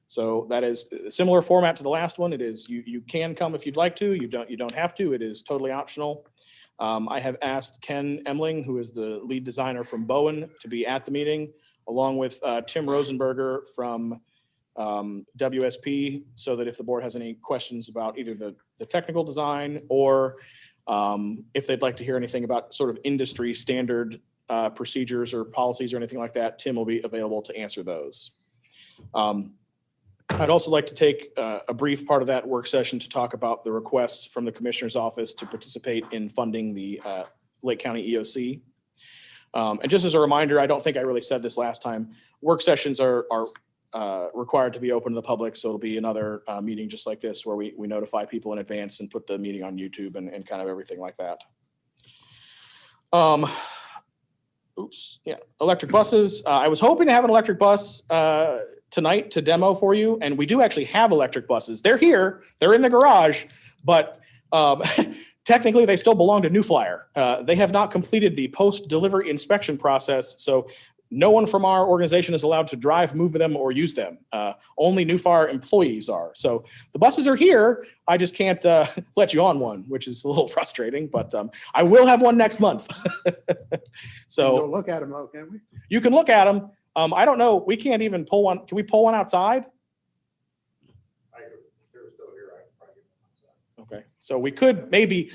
So that is a similar format to the last one. It is you can come if you'd like to. You don't have to. It is totally optional. I have asked Ken Emling, who is the lead designer from Bowen, to be at the meeting, along with Tim Rosenberger from WSP, so that if the board has any questions about either the technical design or if they'd like to hear anything about sort of industry standard procedures or policies or anything like that, Tim will be available to answer those. I'd also like to take a brief part of that work session to talk about the request from the Commissioner's Office to participate in funding the Lake County EOC. And just as a reminder, I don't think I really said this last time, work sessions are required to be open to the public. So it'll be another meeting just like this where we notify people in advance and put the meeting on YouTube and kind of everything like that. Electric buses. I was hoping to have an electric bus tonight to demo for you. And we do actually have electric buses. They're here, they're in the garage, but technically they still belong to New Flyer. They have not completed the post-delivery inspection process. So no one from our organization is allowed to drive, move them, or use them. Only New Flyer employees are. So the buses are here. I just can't let you on one, which is a little frustrating, but I will have one next month. So Go look at them though, can't we? you can look at them. I don't know. We can't even pull one. Can we pull one outside? Okay. So we can maybe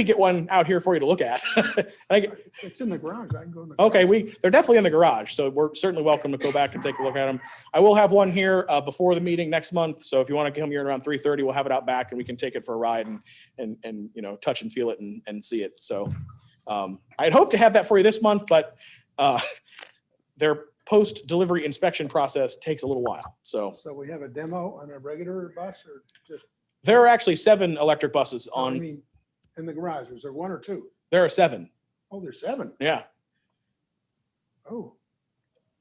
get one out here for you to look at. It's in the garage. I can go in the garage. Okay, they're definitely in the garage, so we're certainly welcome to go back and take a look at them. I will have one here before the meeting next month, so if you want to come here around 3:30, we'll have it out back and we can take it for a ride and you know, touch and feel it and see it. So I'd hope to have that for you this month, but their post-delivery inspection process takes a little while. So we have a demo on a regular bus or just? there are actually 7 electric buses I on. mean, in the garage, is there 1 or 2? There are 7. Oh, there's 7. Yeah. Oh,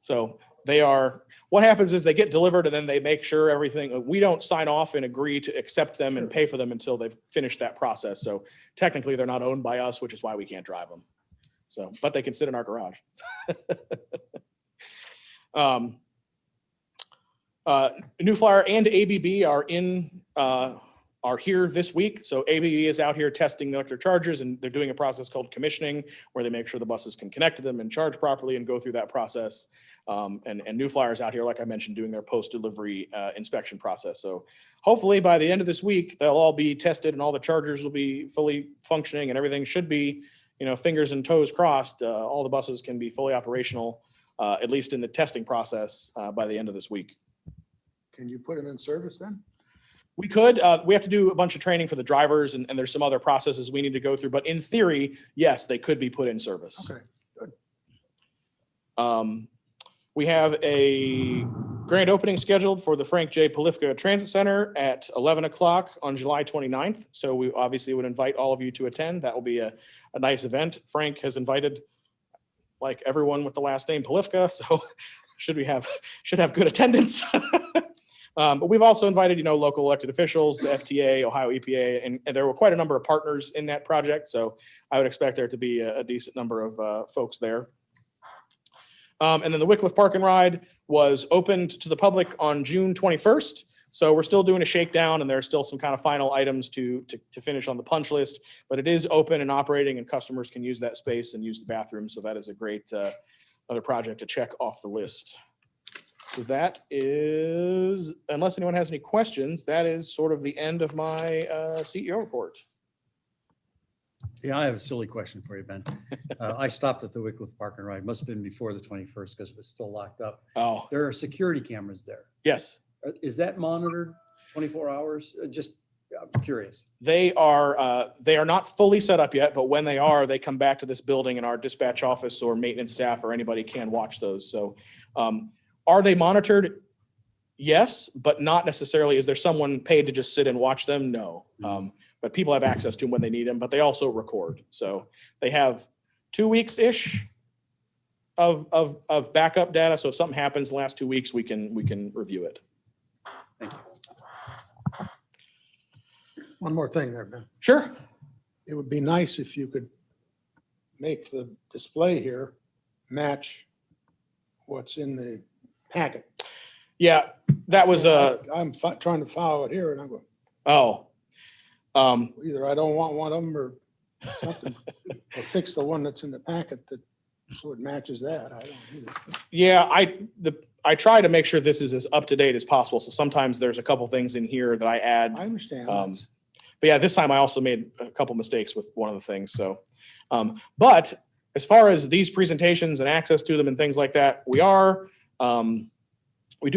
So they are, what happens is they get delivered and then they make sure everything, we don't sign off and agree to accept them and pay for them until they've finished that process. So technically they're not owned by us, which is why we can't drive them. So, but they can sit in our garage. New Flyer and ABB are here this week. So ABB is out here testing the electric chargers, and they're doing a process called commissioning where they make sure the buses can connect to them and charge properly and go through that process. And New Flyer is out here, like I mentioned, doing their post-delivery inspection process. So hopefully by the end of this week, they'll all be tested and all the chargers will be fully functioning and everything should be, you know, fingers and toes crossed. All the buses can be fully operational, at least in the testing process by the end of this week. can you put them in service then? We could, we have to do a bunch of training for the drivers and there's some other processes we need to go through, but in theory, yes, they could be put in service. Okay, good. We have a grand opening scheduled for the Frank J. Polifka Transit Center at 11 o'clock on July 29th. So we obviously would invite all of you to attend. That will be a nice event. Frank has invited like everyone with the last name Polifka, so should have good attendance. But we've also invited, local elected officials, the FTA, Ohio EPA, and there were quite a number of partners in that project. So I would expect there to be a decent number of folks there. And then the Wycliffe Park and Ride was opened to the public on June 21st. So we're still doing a shakedown, and there are still some kind of final items to finish on the punch list, but it is open and operating, and customers can use that space and use the bathroom. So that is a great other project to check off the list. So that is, unless anyone has any questions, that is sort of the end of my CEO report. Yeah, I have a silly question for you, Ben. I stopped at the Wycliffe Park and Ride. Must have been before the 21st because it was still locked up. Oh, There are security cameras there. yes. Is that monitored 24 hours? Just I'm curious. They are not fully set up yet, but when they are, they come back to this building, and our dispatch office or maintenance staff or anybody can watch those. So are they monitored? Yes, but not necessarily. Is there someone paid to just sit and watch them? No. But people have access to them when they need them, but they also record. So they have 2 weeks-ish of backup data. So if something happens the last 2 weeks, we can review it. Thank you. One more thing there, Ben. Sure. It would be nice if you could make the display here match what's in the packet. Yeah, that was I'm trying to follow it here, and I'm going, either I don't want one of them or something, or fix the one that's in the packet that so it matches that. I don't either. Yeah, I try to make sure this is as up to date as possible. So sometimes there's a couple things in here that I add. I understand. But yeah, this time I also made a couple mistakes with one of the things. So, but as far as these presentations and access to them and things like that, we do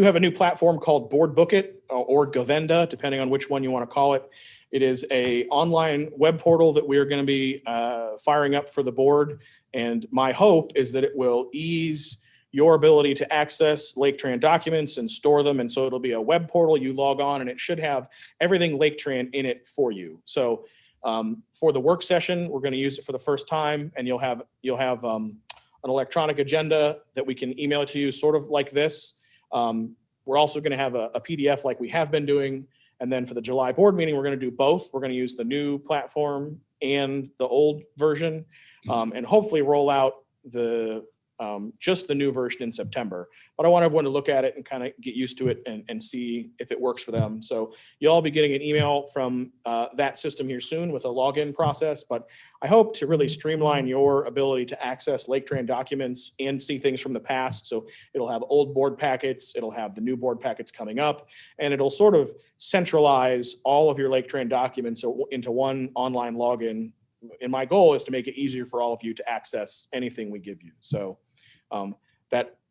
have a new platform called Board Book It or Govenda, depending on which one you want to call it. It is a online web portal that we are going to be firing up for the board. And my hope is that it will ease your ability to access Laketran documents and store them. And so it'll be a web portal. You log on and it should have everything Laketran in it for you. So for the work session, we're going to use it for the first time, and you'll have an electronic agenda that we can email it to you, sort of like this. We're also going to have a PDF like we have been doing. And then for the July board meeting, we're going to do both. We're going to use the new platform and the old version, and hopefully roll out just the new version in September. But I want everyone to look at it and kind of get used to it and see if it works for them. So you'll all be getting an email from that system here soon with a login process. But I hope to really streamline your ability to access Laketran documents and see things from the past. So it'll have old board packets, it'll have the new board packets coming up, and it'll sort of centralize all of your Laketran documents into one online login. And my goal is to make it easier for all of you to access anything we give you. So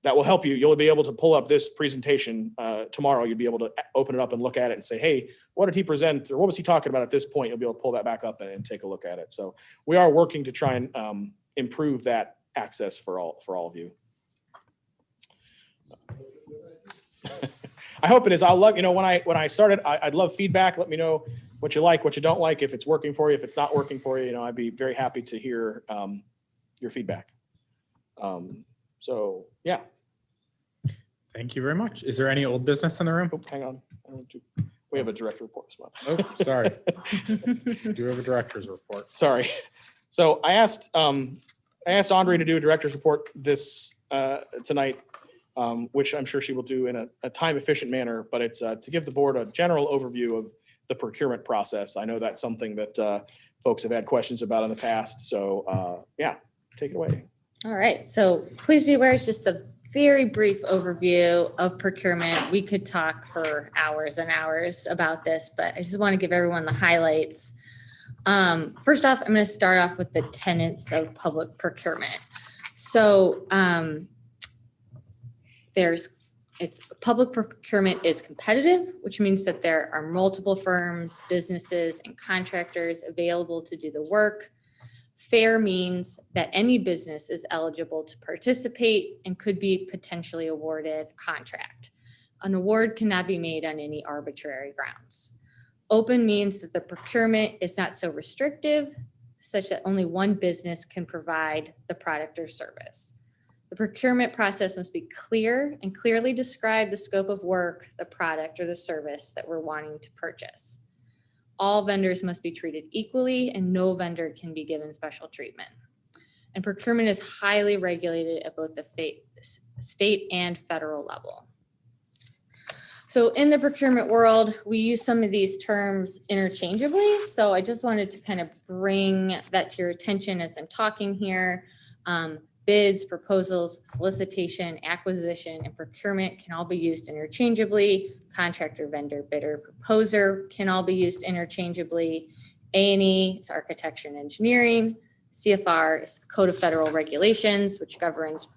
that will help you. You'll be able to pull up this presentation tomorrow. You'll be able to open it up and look at it and say, hey, what did he present, or what was he talking about at this point? You'll be able to pull that back up and take a look at it. So we are working to try and improve that access for all of you. I hope it is. I'll love, when I started, I'd love feedback. Let me know what you like, what you don't like, if it's working for you, if it's not working for you. I'd be very happy to hear your feedback. So yeah. Thank you very much. Is there any old business in the room? Oh, hang on. We have a director report this month. Oh, sorry. Do you have a director's report? Sorry. So I asked Andre to do a director's report this tonight, which I'm sure she will do in a time efficient manner, but it's to give the board a general overview of the procurement process. I know that's something that folks have had questions about in the past. So yeah, take it away. All right, so please be aware, it's just a very brief overview of procurement. We could talk for hours and hours about this, but I just want to give everyone the highlights. First off, I'm going to start off with the tenets of public procurement. So public procurement is competitive, which means that there are multiple firms, businesses, and contractors available to do the work. Fair means that any business is eligible to participate and could be potentially awarded a contract. An award cannot be made on any arbitrary grounds. Open means that the procurement is not so restrictive, such that only one business can provide the product or service. The The procurement process must be clear and clearly describe the scope of work, the product, or the service that we're wanting to purchase. All vendors must be treated equally and no vendor can be given special treatment. And procurement is highly regulated at both the state and federal level. So in the procurement world, we use some of these terms interchangeably. So I just wanted to kind of bring that to your attention as I'm talking here. Bids, proposals, solicitation, acquisition, and procurement can all be used interchangeably. Contractor, vendor, bidder, proposer can all be used interchangeably. A&E is architecture and engineering. CFR is the Code of Federal Regulations, which governs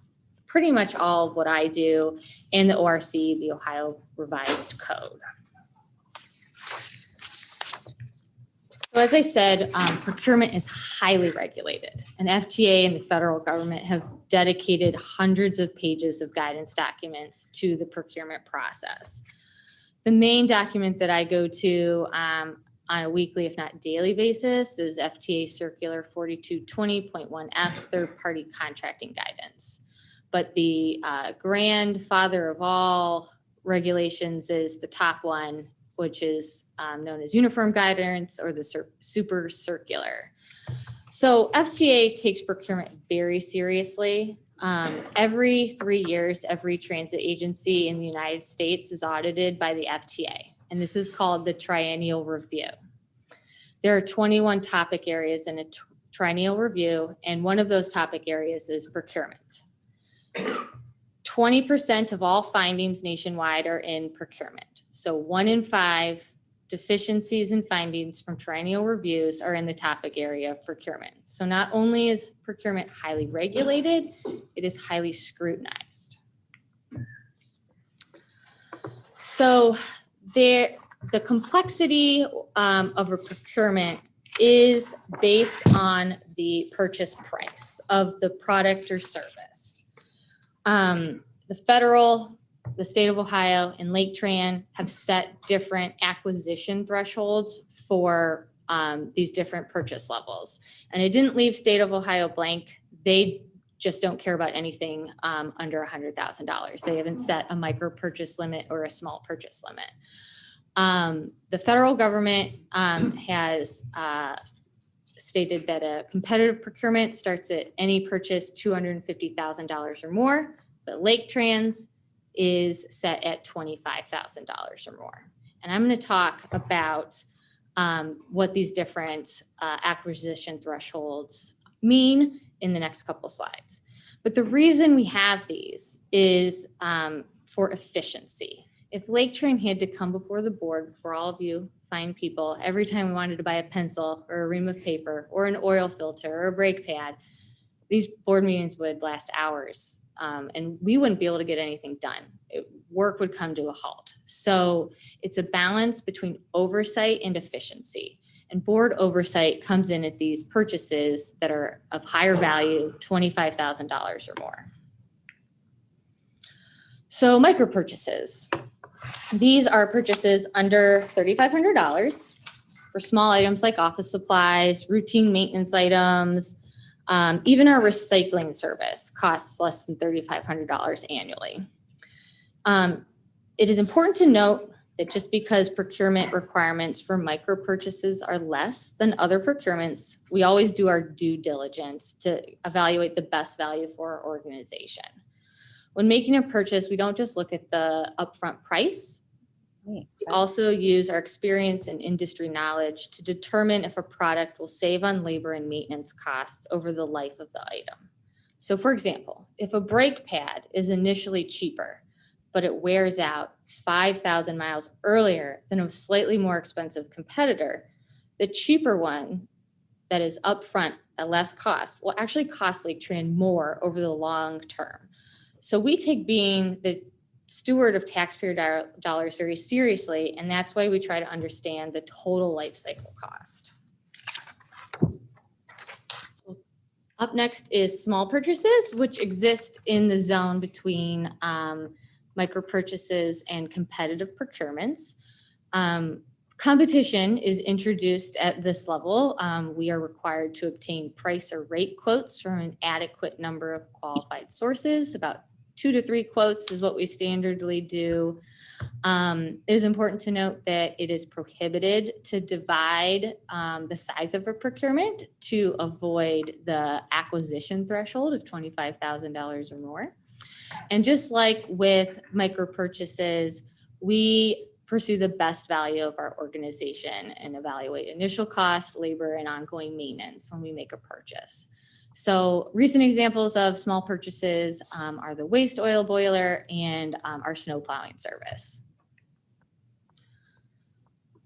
pretty much all of what I do, and the ORC, the Ohio Revised Code. So as I said, procurement is highly regulated, and FTA and the federal government have dedicated hundreds of pages of guidance documents to the procurement process. The main document that I go to on a weekly, if not daily basis is FTA Circular 4220.1F, third-party contracting guidance. But the grandfather of all regulations is the top one, which is known as uniform guidance or the super circular. So FTA takes procurement very seriously. Every 3 years, every transit agency in the United States is audited by the FTA, and this is called the triennial review. There are 21 topic areas in a triennial review, and one of those topic areas is procurement. 20% of all findings nationwide are in procurement. So 1 in 5 deficiencies and findings from triennial reviews are in the topic area of procurement. So not only is procurement highly regulated, it is highly scrutinized. So the complexity of a procurement is based on the purchase price of the product or service. The federal, the state of Ohio, and Laketran have set different acquisition thresholds for these different purchase levels. And I didn't leave state of Ohio blank. They just don't care about anything under $100,000. They haven't set a micro purchase limit or a small purchase limit. The federal government has stated that a competitive procurement starts at any purchase $250,000 or more, but Laketran's is set at $25,000 or more. And I'm going to talk about what these different acquisition thresholds mean in the next couple slides. But the reason we have these is for efficiency. If Laketran had to come before the board, for all of you fine people, every time we wanted to buy a pencil or a ream of paper or an oil filter or a brake pad, these board meetings would last hours and we wouldn't be able to get anything done. Work would come to a halt. So it's a balance between oversight and efficiency. And board oversight comes in at these purchases that are of higher value, $25,000 or more. So micro purchases. These are purchases under $3,500 for small items like office supplies, routine maintenance items. Even our recycling service costs less than $3,500 annually. It is important to note that just because procurement requirements for micro purchases are less than other procurements, we always do our due diligence to evaluate the best value for our organization. When making a purchase, we don't just look at the upfront price. We also use our experience and industry knowledge to determine if a product will save on labor and maintenance costs over the life of the item. So for example, if a brake pad is initially cheaper, but it wears out 5,000 miles earlier than a slightly more expensive competitor, the cheaper one that is upfront at less cost will actually cost Laketran more over the long term. So we take being the steward of taxpayer dollars very seriously, and that's why we try to understand the total life cycle cost. So up next is small purchases, which exist in the zone between micro purchases and competitive procurements. Competition is introduced at this level. We are required to obtain price or rate quotes from an adequate number of qualified sources. About 2 to 3 quotes is what we standardly do. It is important to note that it is prohibited to divide the size of a procurement to avoid the acquisition threshold of $25,000 or more. And just like with micro purchases, we pursue the best value of our organization and evaluate initial cost, labor, and ongoing maintenance when we make a purchase. So recent examples of small purchases are the waste oil boiler and our snow plowing service.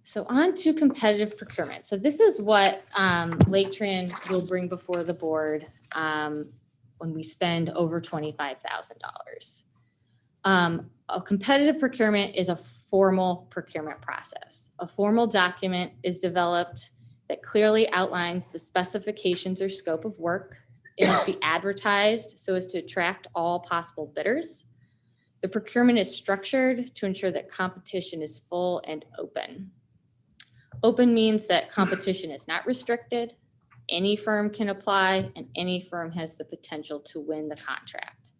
So on to competitive procurement. So this is what Laketran will bring before the board when we spend over $25,000. A competitive procurement is a formal procurement process. A formal document is developed that clearly outlines the specifications or scope of work. It must be advertised so as to attract all possible bidders. The procurement is structured to ensure that competition is full and open. Open means that competition is not restricted. Any firm can apply and any firm has the potential to win the contract.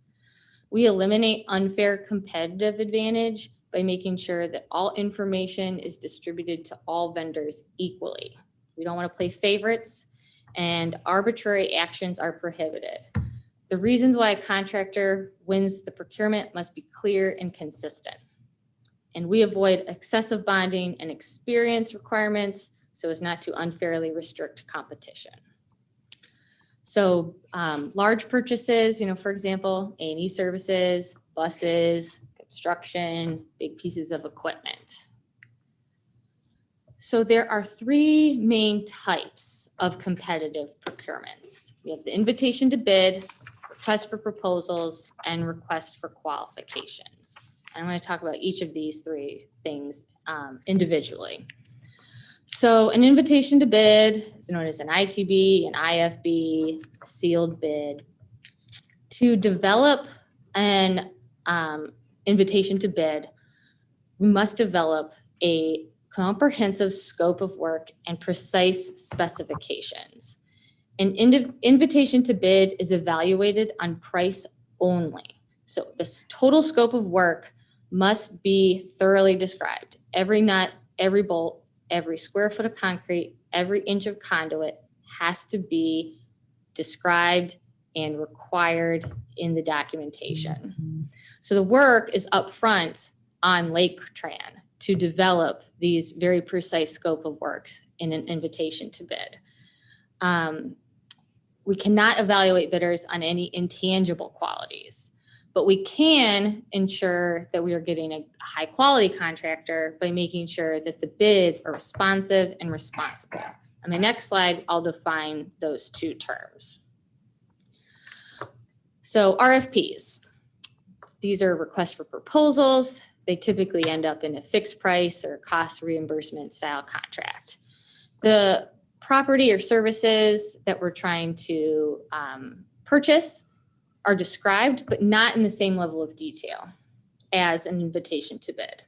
We eliminate unfair competitive advantage by making sure that all information is distributed to all vendors equally. We don't want to play favorites, and arbitrary actions are prohibited. The reasons why a contractor wins the procurement must be clear and consistent. And we avoid excessive bonding and experience requirements so as not to unfairly restrict competition. So large purchases, for example, A&E services, buses, construction, big pieces of equipment. So there are 3 main types of competitive procurements. We have the invitation to bid, request for proposals, and request for qualifications. I'm going to talk about each of these 3 things individually. So an invitation to bid is known as an ITB, an IFB, sealed bid. To develop an invitation to bid, we must develop a comprehensive scope of work and precise specifications. An invitation to bid is evaluated on price only. So this total scope of work must be thoroughly described. Every nut, every bolt, every square foot of concrete, every inch of conduit has to be described and required in the documentation. So the work is upfront on Laketran to develop these very precise scope of works in an invitation to bid. We cannot evaluate bidders on any intangible qualities, but we can ensure that we are getting a high quality contractor by making sure that the bids are responsive and responsible. On my next slide, I'll define those 2 terms. So RFPs, these are requests for proposals. They typically end up in a fixed price or cost reimbursement style contract. The property or services that we're trying to purchase are described, but not in the same level of detail as an invitation to bid.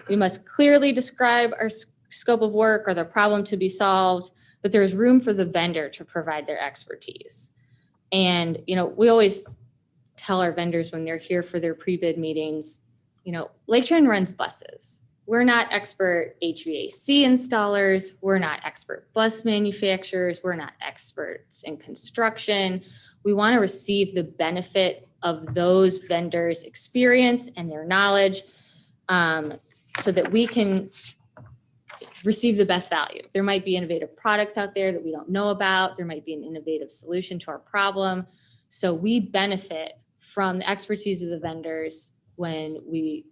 We must clearly describe our scope of work or the problem to be solved, but there's room for the vendor to provide their expertise. And, we always tell our vendors when they're here for their pre-bid meetings, Laketran runs buses. We're not expert HVAC installers. We're not expert bus manufacturers. We're not experts in construction. We want to receive the benefit of those vendors' experience and their knowledge so that we can receive the best value. There might be innovative products out there that we don't know about. There might be an innovative solution to our problem. So we benefit from the expertise of the vendors when we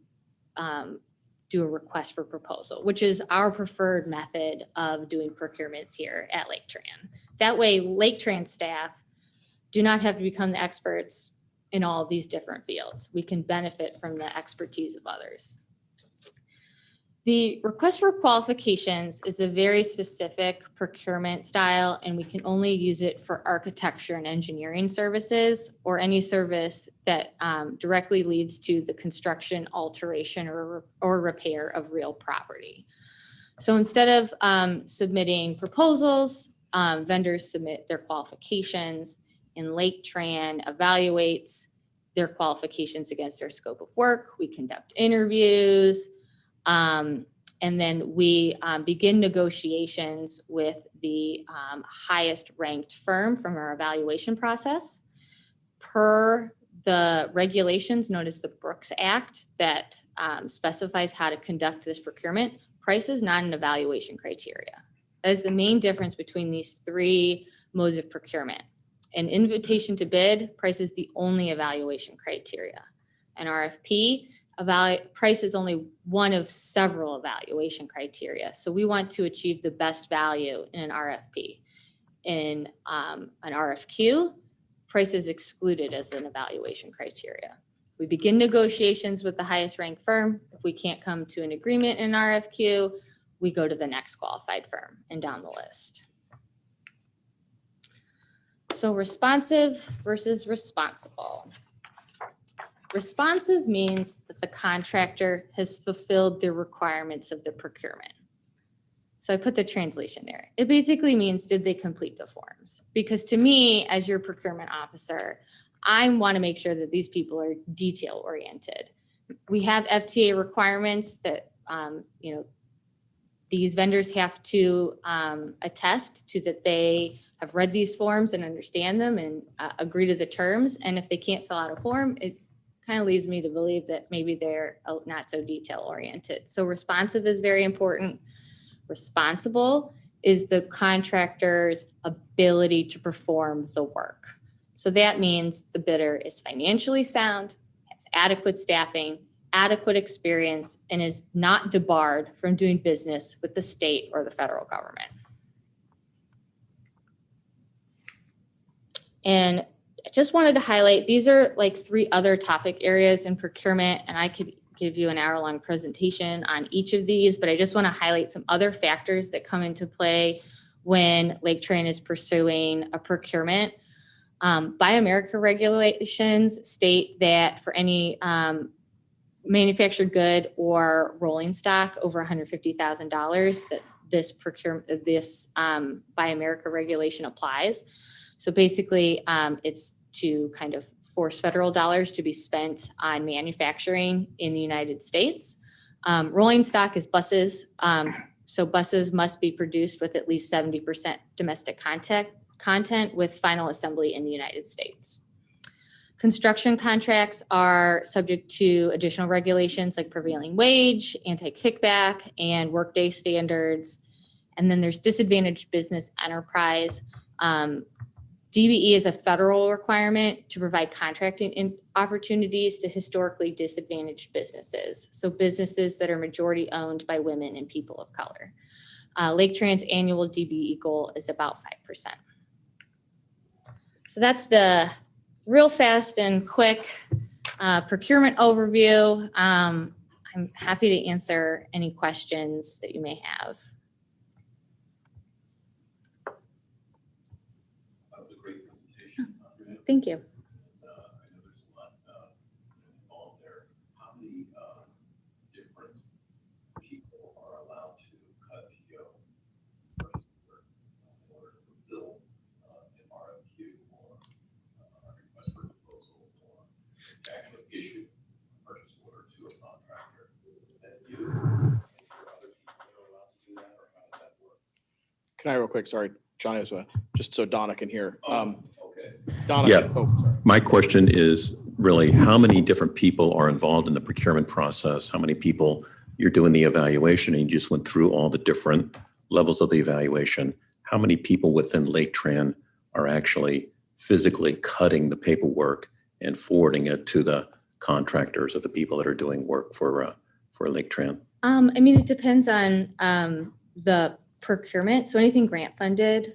do a request for proposal, which is our preferred method of doing procurements here at Laketran. That way, Laketran staff do not have to become the experts in all of these different fields. We can benefit from the expertise of others. The request for qualifications is a very specific procurement style, and we can only use it for architecture and engineering services or any service that directly leads to the construction, alteration, or repair of real property. So instead of submitting proposals, vendors submit their qualifications, and Laketran evaluates their qualifications against their scope of work. We conduct interviews, and then we begin negotiations with the highest ranked firm from our evaluation process. Per the regulations known as the Brooks Act that specifies how to conduct this procurement, price is not an evaluation criteria. That is the main difference between these three modes of procurement. An invitation to bid, price is the only evaluation criteria. An RFP, price is only one of several evaluation criteria. So we want to achieve the best value in an RFP. In an RFQ, price is excluded as an evaluation criteria. We begin negotiations with the highest ranked firm. If we can't come to an agreement in an RFQ, we go to the next qualified firm and down the list. So responsive versus responsible. Responsive means that the contractor has fulfilled the requirements of the procurement. So I put the translation there. It basically means, did they complete the forms? Because to me, as your procurement officer, I want to make sure that these people are detail oriented. We have FTA requirements that, these vendors have to attest to that they have read these forms and understand them and agree to the terms. And if they can't fill out a form, it kind of leads me to believe that maybe they're not so detail oriented. So responsive is very important. Responsible is the contractor's ability to perform the work. So that means the bidder is financially sound, has adequate staffing, adequate experience, and is not debarred from doing business with the state or the federal government. And I just wanted to highlight, these are like 3 other topic areas in procurement, and I could give you an hour-long presentation on each of these, but I just want to highlight some other factors that come into play when Laketran is pursuing a procurement. Buy America regulations state that for any manufactured good or rolling stock over $150,000 that this Buy America regulation applies. So basically it's to kind of force federal dollars to be spent on manufacturing in the United States. Rolling stock is buses. So buses must be produced with at least 70% domestic content with final assembly in the United States. Construction contracts are subject to additional regulations like prevailing wage, anti-kickback, and workday standards. And then there's disadvantaged business enterprise. DBE is a federal requirement to provide contracting opportunities to historically disadvantaged businesses. So businesses that are majority owned by women and people of color. Laketran's annual DBE goal is about 5%. So that's the real fast and quick procurement overview. I'm happy to answer any questions that you may have. That was a great presentation. Thank you. I know there's a lot involved there. How many different people are allowed to cut PO in order to fulfill an RFQ or a request for proposal or actually issue a purchase order to a contractor? That you or other people are allowed to do that, or how does that work? Can I real quick, sorry, John, just so Donna can hear. Okay. Donna. Yeah. Oh, sorry. My question is really, how many different people are involved in the procurement process? How many people you're doing the evaluation, and you just went through all the different levels of the evaluation? How many people within Laketran are actually physically cutting the paperwork and forwarding it to the contractors or the people that are doing work for Laketran? I mean, it depends on the procurement. So anything grant funded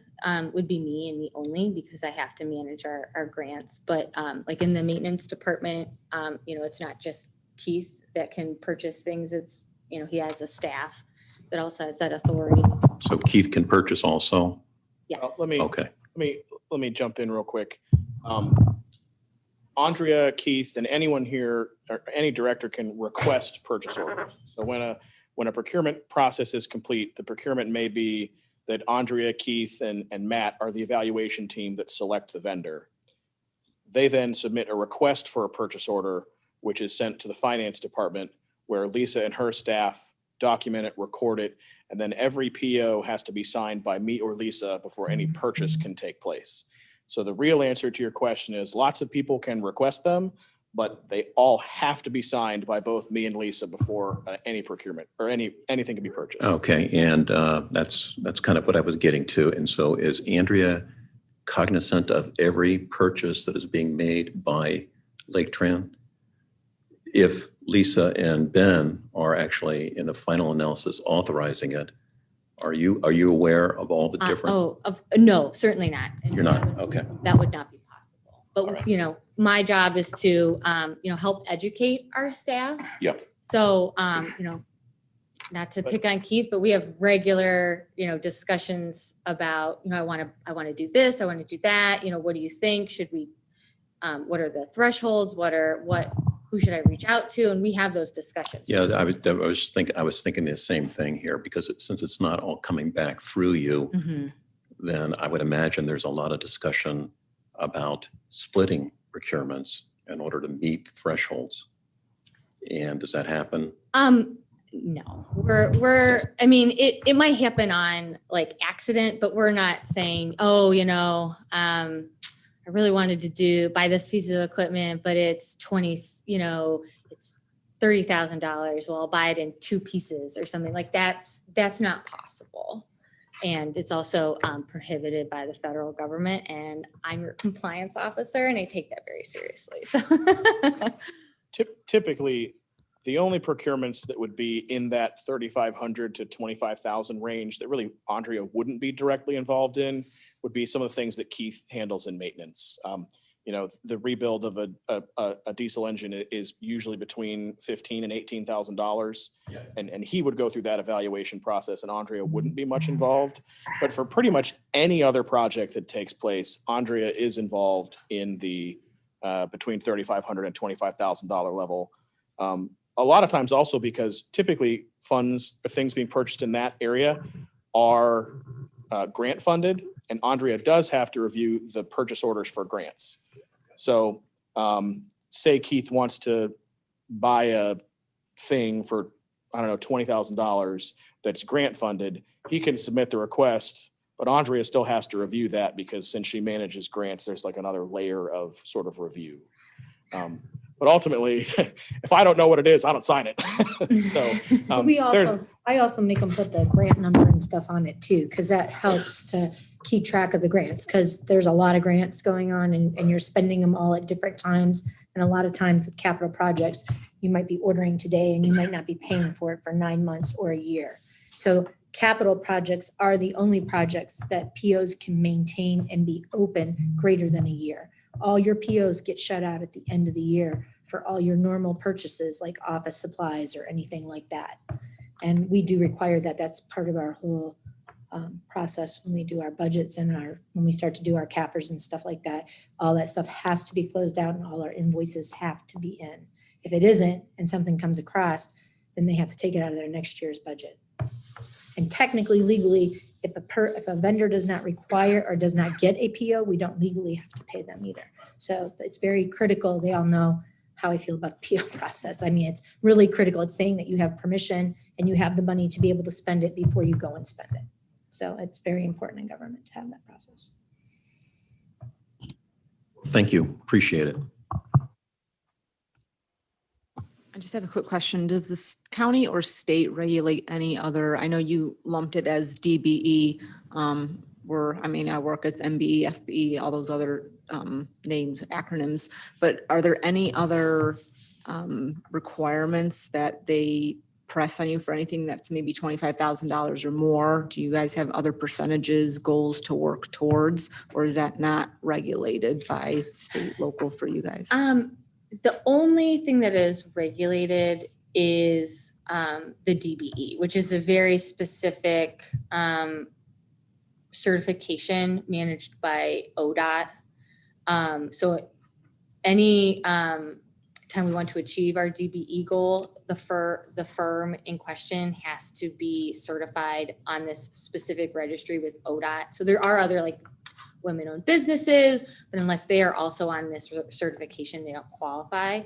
would be me and me only, because I have to manage our grants. But like in the maintenance department, it's not just Keith that can purchase things. It's, he has a staff that also has that authority. So Keith can purchase also? Yes. Let me jump in real quick. Andrea, Keith, and anyone here, or any director can request purchase orders. So when when a procurement process is complete, the procurement may be that Andrea, Keith, and Matt are the evaluation team that select the vendor. They then submit a request for a purchase order, which is sent to the finance department, where Lisa and her staff document it, record it, and then every PO has to be signed by me or Lisa before any purchase can take place. So the real answer to your question is lots of people can request them, but they all have to be signed by both me and Lisa before any procurement or anything can be purchased. Okay, and that's kind of what I was getting to. And so is Andrea cognizant of every purchase that is being made by Laketran? If Lisa and Ben are actually in the final analysis authorizing it, are you aware of all the different? No, certainly not. You're not, okay. That would not be possible. But, All right. you know, my job is to, help educate our staff. Yep. So, not to pick on Keith, but we have regular, discussions about, I want to do this, I want to do that. What do you think? Should we, what are the thresholds? Who should I reach out to? And we have those discussions. Yeah, I was thinking the same thing here, because since it's not all coming back through you, then I would imagine there's a lot of discussion about splitting procurements in order to meet thresholds. And does that happen? No, it might happen on like accident, but we're not saying, I really wanted to buy this piece of equipment, but it's it's $30,000. Well, I'll buy it in 2 pieces or something like that's not possible. And it's also prohibited by the federal government, and I'm your compliance officer and I take that very seriously. So Typically, the only procurements that would be in that 3,500 to 25,000 range that really Andrea wouldn't be directly involved in would be some of the things that Keith handles in maintenance. The rebuild of a diesel engine is usually between $15,000 and $18,000. And he would go through that evaluation process, and Andrea wouldn't be much involved. But for pretty much any other project that takes place, Andrea is involved in the between $3,500 and $25,000 level. A lot of times also because typically things being purchased in that area are grant funded, and Andrea does have to review the purchase orders for grants. So say Keith wants to buy a thing for, $20,000 that's grant funded, he can submit the request, but Andrea still has to review that because since she manages grants, there's like another layer of sort of review. But ultimately, if I don't know what it is, I don't sign it. So I also make them put the grant number and stuff on it too, because that helps to keep track of the grants, because there's a lot of grants going on and you're spending them all at different times. And a lot of times with capital projects, you might be ordering today and you might not be paying for it for 9 months or a year. So capital projects are the only projects that POs can maintain and be open greater than a year. All your POs get shut out at the end of the year for all your normal purchases like office supplies or anything like that. And we do require that. That's part of our whole process when we do our budgets and when we start to do our cappers and stuff like that. All that stuff has to be closed out and all our invoices have to be in. If it isn't and something comes across, then they have to take it out of their next year's budget. And technically, legally, if a vendor does not require or does not get a PO, we don't legally have to pay them either. So it's very critical. They all know how I feel about the PO process. I mean, it's really critical. It's saying that you have permission and you have the money to be able to spend it before you go and spend it. So it's very important in government to have that process. Thank you. Appreciate it. I just have a quick question. Does this county or state regulate any other, I know you lumped it as DBE, I work as MBE, FBE, all those other names, acronyms, but are there any other requirements that they press on you for anything that's maybe $25,000 or more? Do you guys have other percentages, goals to work towards, or is that not regulated by state, local for you guys? The only thing that is regulated is the DBE, which is a very specific certification managed by ODOT. So any time we want to achieve our DBE goal, the firm in question has to be certified on this specific registry with ODOT. So there are other like women-owned businesses, but unless they are also on this certification, they don't qualify.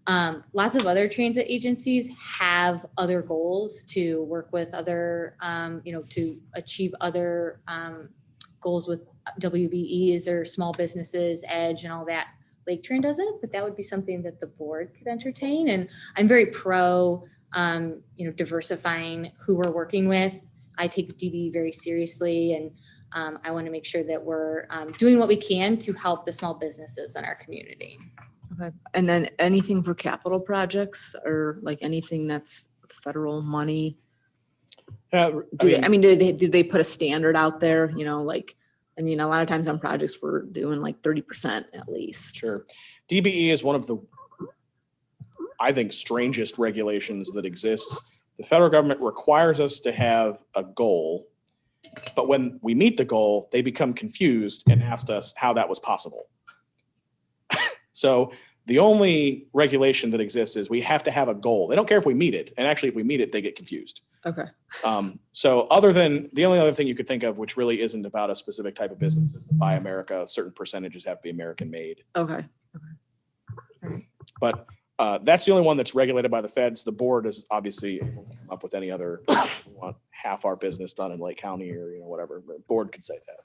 Lots of other transit agencies have other goals to work with other, to achieve other goals with WBEs or small businesses, EDGE and all that. Laketran doesn't, but that would be something that the board could entertain. And I'm very pro, diversifying who we're working with. I take DBE very seriously, and I want to make sure that we're doing what we can to help the small businesses in our community. Okay. And then anything for capital projects or like anything that's federal money? Do they put a standard out there, a lot of times on projects we're doing like 30% at least. Sure. DBE is one of the, I think, strangest regulations that exists. The federal government requires us to have a goal, but when we meet the goal, they become confused and asked us how that was possible. So the only regulation that exists is we have to have a goal. They don't care if we meet it. And actually, if we meet it, they get confused. Okay. So other than the only other thing you could think of, which really isn't about a specific type of business, is to buy America, certain percentages have to be American made. Okay. But that's the only one that's regulated by the feds. The board is obviously able to come up with any other, we want half our business done in Lake County or, whatever, the board could say that.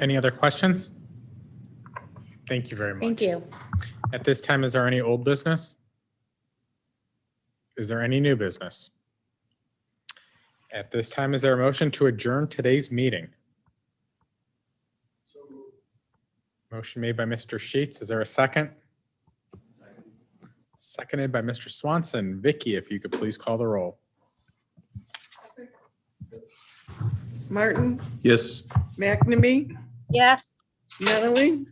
Any other questions? Thank you very much. Thank you. At this time, is there any old business? Is there any new business? At this time, is there a motion to adjourn today's meeting? Motion made by Mr. Sheets. Is there a second? Seconded by Mr. Swanson. Vicky, if you could please call the roll. Martin, Yes. McNamee, Yes. Nunley,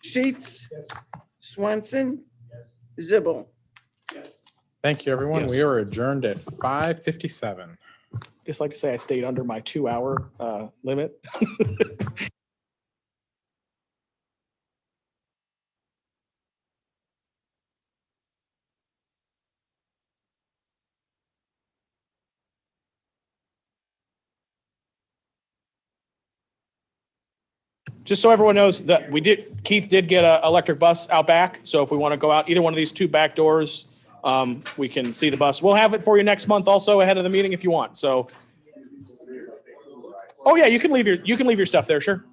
Sheets, Swanson, Zibble. Thank you, everyone. Yes. We are adjourned at 5:57. Just like to say I stayed under my 2-hour limit. Just so everyone knows that Keith did get an electric bus out back. So if we want to go out either one of these two back doors, we can see the bus. We'll have it for you next month also ahead of the meeting if you want. So, oh yeah, you can leave your stuff there. Sure.